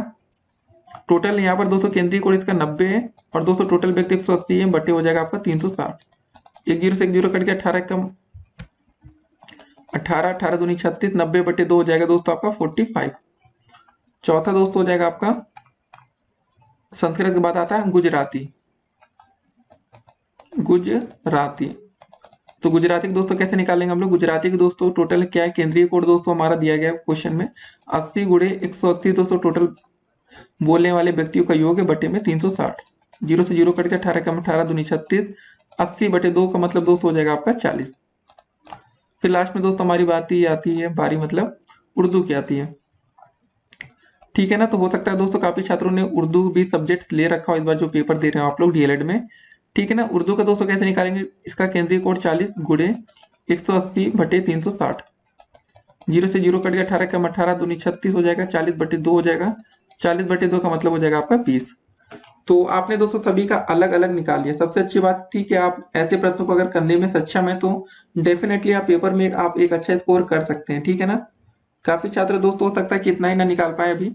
टोटल यहाँ पर दोस्तों केंद्रीय कोड इसका 90 है और दोस्तों टोटल व्यक्ति 180 है, बटे हो जाएगा आपका 360। 1 0 से 1 0 कट के 18 कम 18 18 दूनी 36, 90 बटे 2 हो जाएगा दोस्तों आपका 45। चौथा दोस्तों हो जाएगा आपका संस्कृत के बाद आता है गुजराती। गुजराती तो गुजराती के दोस्तों कैसे निकालेंगे हम लोग? गुजराती के दोस्तों टोटल क्या है, केंद्रीय कोड दोस्तों हमारा दिया गया है क्वेश्चन में 80 गुणे 180 दोस्तों टोटल बोलने वाले व्यक्तियों का योग है बटे में 360। 0 से 0 कट के 18 कम 18 दूनी 36, 80 बटे 2 का मतलब दोस्तों हो जाएगा आपका 40। फिर लास्ट में दोस्तों हमारी बात ही आती है बारी मतलब उर्दू की आती है, ठीक है ना। तो हो सकता है दोस्तों काफी छात्रों ने उर्दू भी सब्जेक्ट ले रखा हो इस बार जो पेपर दे रहे हो आप लोग डीएलएड में, ठीक है ना। उर्दू का दोस्तों कैसे निकालेंगे? इसका केंद्रीय कोड 40 गुणे 180 बटे 360। 0 से 0 कट गया 18 कम 18 दूनी 36 हो जाएगा, 40 बटे 2 हो जाएगा, 40 बटे 2 का मतलब हो जाएगा आपका 20। तो आपने दोस्तों सभी का अलग अलग निकाल लिया। सबसे अच्छी बात थी कि आप ऐसे प्रश्नों को अगर करने में सक्षम है तो डेफिनेटली आप पेपर में आप एक अच्छा स्कोर कर सकते हैं, ठीक है ना। काफी छात्र दोस्तों हो सकता है कि इतना ही ना निकाल पाए अभी।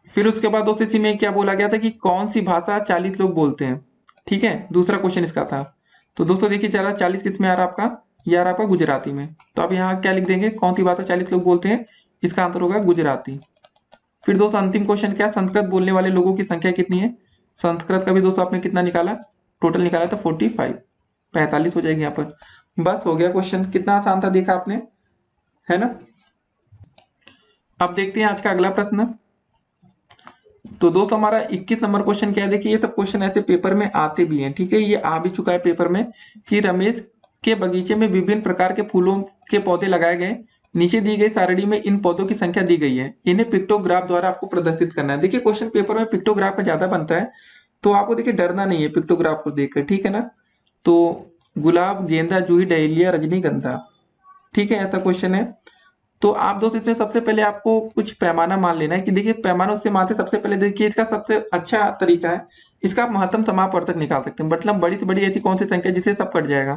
फिर उसके बाद दोस्तों इसी में क्या बोला गया था कि कौन सी भाषा 40 लोग बोलते हैं, ठीक है, दूसरा क्वेश्चन इसका था। तो दोस्तों देखिए जरा 40 किस में आ रहा है आपका? ये आ रहा है आपका गुजराती में। तो आप यहाँ क्या लिख देंगे, कौन सी भाषा 40 लोग बोलते हैं? इसका आंसर होगा गुजराती। फिर दोस्तों अंतिम क्वेश्चन क्या, संस्कृत बोलने वाले लोगों की संख्या कितनी है? संस्कृत का भी दोस्तों आपने कितना निकाला? टोटल निकाला था 45, 45 हो जाएगी यहाँ पर। बस हो गया क्वेश्चन, कितना आसान था देखा आपने, है ना। अब देखते हैं आज का अगला प्रश्न। तो दोस्तों हमारा 21 नंबर क्वेश्चन क्या है? देखिए ये सब क्वेश्चन ऐसे पेपर में आते भी हैं, ठीक है, ये आ भी चुका है पेपर में कि रमेश के बगीचे में विभिन्न प्रकार के फूलों के पौधे लगाए गए, नीचे दी गई सारणी में इन पौधों की संख्या दी गई है, इन्हें पिक्टोग्राफ द्वारा आपको प्रदर्शित करना है। देखिए क्वेश्चन पेपर में पिक्टोग्राफ का ज्यादा बनता है, तो आपको देखिए डरना नहीं है पिक्टोग्राफ को देखकर, ठीक है ना। तो गुलाब, गेंदा, जूही, डहेलिया, रजनीगंधा, ठीक है, ऐसा क्वेश्चन है। तो आप दोस्त इसमें सबसे पहले आपको कुछ पैमाना मान लेना है कि देखिए पैमानों से मानते सबसे पहले देखिए इसका सबसे अच्छा तरीका है, इसका आप महत्तम समापवर्तक निकाल सकते हैं। मतलब बड़ी से बड़ी ऐसी कौन सी संख्या जिससे सब कट जाएगा,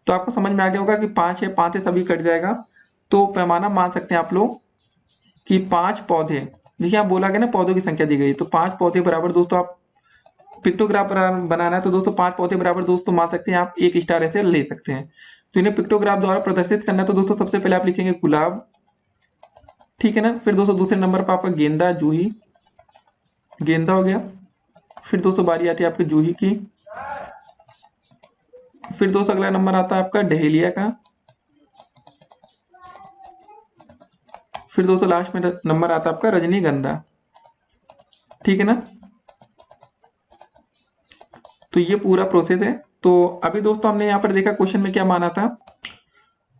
तो आपको समझ में आ गया होगा कि 5 है, 5 से सभी कट जाएगा। तो पैमाना मान सकते हैं आप लोग कि 5 पौधे, देखिए आप बोला गया ना पौधों की संख्या दी गई, तो 5 पौधे बराबर दोस्तों आप पिक्टोग्राफ बनाना है तो दोस्तों 5 पौधे बराबर दोस्तों मान सकते हैं आप 1 स्टार ऐसे ले सकते हैं। तो इन्हें पिक्टोग्राफ द्वारा प्रदर्शित करना है तो दोस्तों सबसे पहले आप लिखेंगे गुलाब, ठीक है ना। फिर दोस्तों दूसरे नंबर पर आपका गेंदा, जूही, गेंदा हो गया। फिर दोस्तों बारी आती है आपकी जूही की। फिर दोस्तों अगला नंबर आता है आपका डहेलिया का। फिर दोस्तों लास्ट में नंबर आता है आपका रजनीगंधा, ठीक है ना। तो ये पूरा प्रोसेस है। तो अभी दोस्तों हमने यहाँ पर देखा क्वेश्चन में क्या माना था,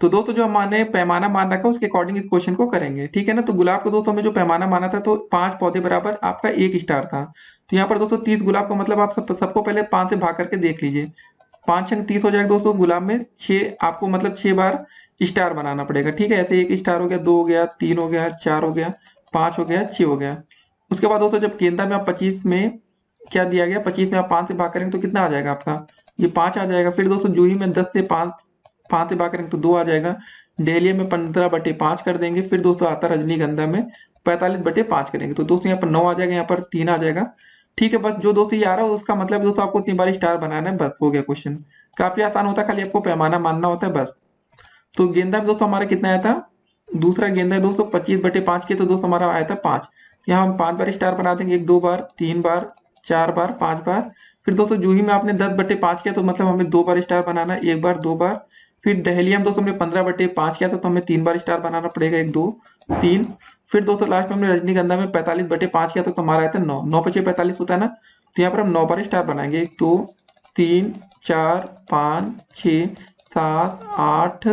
तो दोस्तों जो हमने पैमाना मान रखा है उसके अकॉर्डिंग इस क्वेश्चन को करेंगे, ठीक है ना। तो गुलाब को दोस्तों हमने जो पैमाना माना था तो 5 पौधे बराबर आपका 1 स्टार था। तो यहाँ पर दोस्तों 30 गुलाब का मतलब आप सबको पहले 5 से भाग करके देख लीजिए, 5 छंग 30 हो जाएगा दोस्तों। गुलाब में 6 आपको मतलब 6 बार स्टार बनाना पड़ेगा, ठीक है। ऐसे 1 स्टार हो गया, 2 हो गया, 3 हो गया, 4 हो गया, 5 हो गया, 6 हो गया। उसके बाद दोस्तों जब गेंदा में आप 25 में क्या दिया गया, 25 में आप 5 से भाग करेंगे तो कितना आ जाएगा आपका, ये 5 आ जाएगा। फिर दोस्तों जूही में 10 से 5 से भाग करेंगे तो 2 आ जाएगा। डेलिया में 15/5 कर देंगे। फिर दोस्तों आता रजनीगंधा में 45/5 करेंगे तो दोस्तों यहाँ पर 9 आ जाएगा, यहाँ पर 3 आ जाएगा, ठीक है। बस जो दोस्तों ये आ रहा है उसका मतलब दोस्तों आपको इतनी बार स्टार बनाना है, बस हो गया क्वेश्चन। काफी आसान होता है, खाली आपको पैमाना मानना होता है बस। तो गेंदा में दोस्तों हमारा कितना आया था, दूसरा गेंदा है दोस्तों 25/5 के, तो दोस्तों हमारा आया था 5। यहाँ हम 5 बार स्टार बना देंगे, 1 2 बार, 3 बार, 4 बार, 5 बार। फिर दोस्तों जूही में आपने 10/5 किया तो मतलब हमें 2 बार स्टार बनाना है, 1 बार, 2 बार। फिर डहेलिया में दोस्तों हमने 15/5 किया तो हमें 3 बार स्टार बनाना पड़ेगा, 1 2 3। फिर दोस्तों लास्ट में हमने रजनीगंधा में 45/5 किया तो हमारा आया था 9, 9 × 5 = 45 होता है ना। तो यहाँ पर हम 9 बार स्टार बनाएंगे, 1 2 3 4 5 6 7 8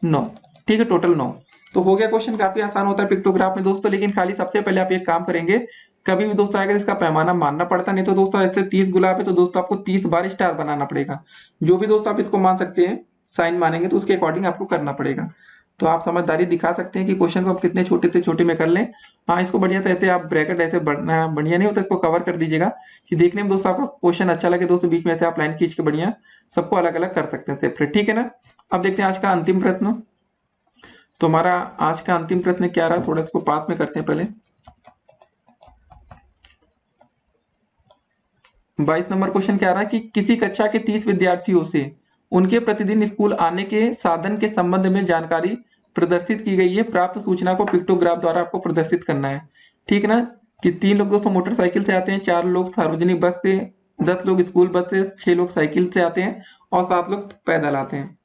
9, ठीक है, टोटल 9। तो हो गया क्वेश्चन, काफी आसान होता है पिक्टोग्राफ में दोस्तों, लेकिन खाली सबसे पहले आप एक काम करेंगे, कभी भी दोस्तों आएगा इसका पैमाना मानना पड़ता, नहीं तो दोस्तों ऐसे 30 गुलाब है तो दोस्तों आपको 30 बार स्टार बनाना पड़ेगा। जो भी दोस्तों आप इसको मान सकते हैं साइन मानेंगे तो उसके अकॉर्डिंग आपको करना पड़ेगा। तो आप समझदारी दिखा सकते हैं कि क्वेश्चन को आप कितने छोटे से छोटे में कर लें। हाँ, इसको बढ़िया से ऐसे आप ब्रैकेट ऐसे बढ़िया नहीं होता, इसको कवर कर दीजिएगा कि देखने में दोस्तों आपको क्वेश्चन अच्छा लगे दोस्तों, बीच में ऐसे आप लाइन खींच के बढ़िया सबको अलग अलग कर सकते हैं सेपरेट, ठीक है ना। अब देखते हैं आज का अंतिम प्रश्न। तो हमारा आज का अंतिम प्रश्न क्या रहा, थोड़ा इसको पास में करते हैं पहले। 22 नंबर क्वेश्चन क्या रहा कि किसी कक्षा के 30 विद्यार्थियों से उनके प्रतिदिन स्कूल आने के साधन के संबंध में जानकारी प्रदर्शित की गई है, प्राप्त सूचना को पिक्टोग्राफ द्वारा आपको प्रदर्शित करना है, ठीक है ना। कि 3 लोग दोस्तों मोटरसाइकिल से आते हैं, 4 लोग सार्वजनिक बस से 10 लोग स्कूल बस से, 6 लोग साइकिल से आते हैं और 7 लोग पैदल आते हैं।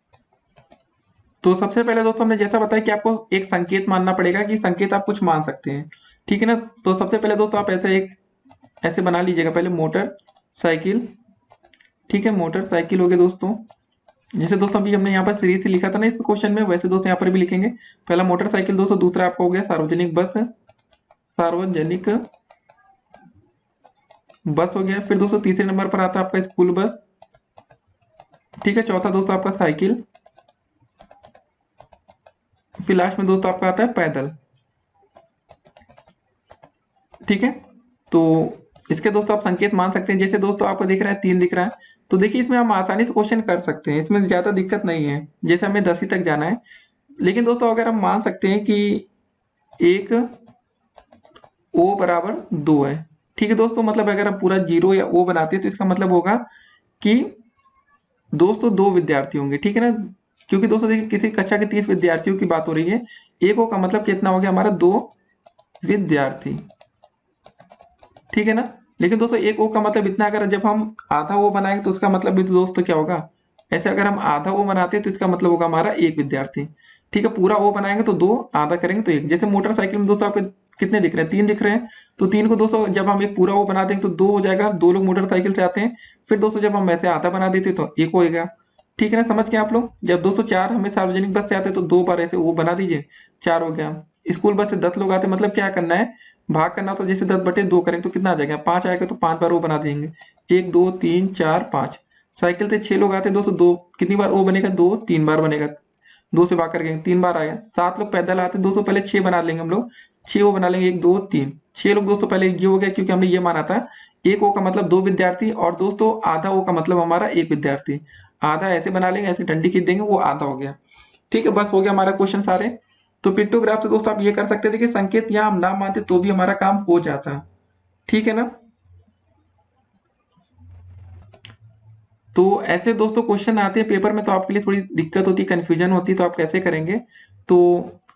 तो सबसे पहले दोस्तों हमने जैसा बताया कि आपको एक संकेत मानना पड़ेगा कि संकेत आप कुछ मान सकते हैं, ठीक है ना। तो सबसे पहले दोस्तों आप ऐसे बना लीजिएगा, पहले मोटर साइकिल, ठीक है, मोटर साइकिल हो गया दोस्तों। जैसे दोस्तों अभी हमने यहाँ पर सीरीज से लिखा था ना इस क्वेश्चन में, वैसे दोस्तों यहाँ पर भी लिखेंगे। पहला मोटरसाइकिल दोस्तों, दूसरा आपका हो गया सार्वजनिक बस, सार्वजनिक बस हो गया। फिर दोस्तों तीसरे नंबर पर आता है आपका स्कूल बस, ठीक है। चौथा दोस्तों आपका साइकिल। फिर लास्ट में दोस्तों आपका आता है पैदल, ठीक है। तो इसके दोस्तों आप संकेत मान सकते हैं। जैसे दोस्तों आपको दिख रहा है 3 दिख रहा है, तो देखिए इसमें हम आसानी से क्वेश्चन कर सकते हैं, इसमें ज्यादा दिक्कत नहीं है। जैसे हमें 10वीं तक जाना है, लेकिन दोस्तों अगर हम मान सकते हैं कि एक ओ बराबर 2 है, ठीक है दोस्तों। मतलब अगर हम पूरा 0 या ओ बनाते हैं तो इसका मतलब होगा कि दोस्तों 2 विद्यार्थी होंगे, ठीक है ना। क्योंकि दोस्तों देखिए किसी कक्षा के 30 विद्यार्थियों की बात हो रही है, एक ओ का मतलब कितना हो गया हमारा 2 विद्यार्थी, ठीक है ना। लेकिन दोस्तों एक ओ का मतलब इतना, अगर जब हम आधा ओ बनाएंगे तो उसका मतलब भी तो दोस्तों क्या होगा, ऐसे अगर हम आधा ओ बनाते हैं तो इसका मतलब होगा हमारा 1 विद्यार्थी, ठीक है। पूरा ओ बनाएंगे तो 2, आधा करेंगे तो 1। जैसे मोटरसाइकिल में दोस्तों आपके कितने दिख रहे हैं, 3 दिख रहे हैं। तो 3 को दोस्तों जब हम एक पूरा ओ बना देंगे तो 2 हो जाएगा, 2 लोग मोटरसाइकिल से आते हैं। फिर दोस्तों जब हम ऐसे आधा बना देते तो 1 होएगा, ठीक है ना। समझ गए आप लोग। जब दोस्तों 4 हमें सार्वजनिक बस से आते हैं तो 2 बार ऐसे वो बना दीजिए, 4 हो गया। स्कूल बस से 10 लोग आते हैं, मतलब क्या करना है, भाग करना। तो जैसे 10/2 करेंगे तो कितना आ जाएगा, 5 आएगा। तो 5 बार वो बना देंगे, 1 2 3 4 5। साइकिल से 6 लोग आते हैं दोस्तों, 2 कितनी बार वो बनेगा, 2 3 बार बनेगा। 2 से भाग करके 3 बार आया। 7 लोग पैदल आते हैं दोस्तों, पहले 6 बना लेंगे हम लोग, 6 वो बना लेंगे, 1 2 3 6 लोग दोस्तों। पहले ये हो गया क्योंकि हमने ये माना था एक ओ का मतलब 2 विद्यार्थी, और दोस्तों आधा ओ का मतलब हमारा 1 विद्यार्थी। आधा ऐसे बना लेंगे, ऐसे डंडी खींच देंगे, वो आधा हो गया, ठीक है। बस हो गया हमारा क्वेश्चन सारे। तो पिक्टोग्राफ से दोस्तों आप ये कर सकते थे कि संकेत यहाँ हम ना मानते तो भी हमारा काम हो जाता, ठीक है ना। तो ऐसे दोस्तों क्वेश्चन आते हैं पेपर में, तो आपके लिए थोड़ी दिक्कत होती, कंफ्यूजन होती, तो आप कैसे करेंगे। तो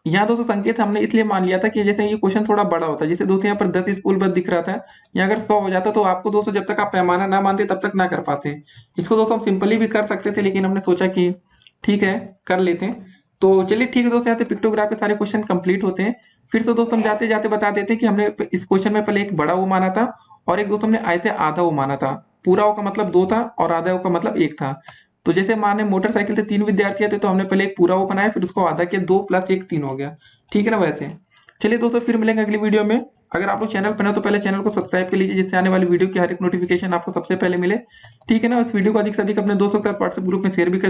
यहाँ दोस्तों संकेत हमने इसलिए मान लिया था कि जैसे ये क्वेश्चन थोड़ा बड़ा होता है। जैसे दोस्तों यहाँ पर 10 स्कूल बस दिख रहा था, या अगर 100 हो जाता तो आपको दोस्तों जब तक आप पैमाना ना मानते तब तक ना कर पाते। इसको दोस्तों हम सिंपली भी कर सकते थे, लेकिन हमने सोचा कि ठीक है कर लेते हैं। तो चलिए ठीक है दोस्तों, यहाँ से पिक्टोग्राफ के सारे क्वेश्चन कंप्लीट होते हैं। फिर से दोस्तों हम जाते जाते बता देते हैं कि हमने इस क्वेश्चन में पहले एक बड़ा वो माना था, और एक दोस्तों हमने ऐसे आधा वो माना था। पूरा ओ का मतलब 2 था और आधा ओ का मतलब 1 था। तो जैसे माने मोटरसाइकिल से 3 विद्यार्थी आते तो हमने पहले एक पूरा ओ बनाया, फिर उसको आधा किया, 2 + 1 3 हो गया, ठीक है ना। वैसे चलिए दोस्तों फिर मिलेंगे अगली वीडियो में। अगर आप लोग चैनल पर नए हो तो पहले चैनल को सब्सक्राइब कर लीजिए, जिससे आने वाली वीडियो की हर एक नोटिफिकेशन आपको सबसे पहले मिले, ठीक है ना। इस वीडियो को अधिक से अधिक अपने दोस्तों के साथ व्हाट्सएप ग्रुप में शेयर भी कर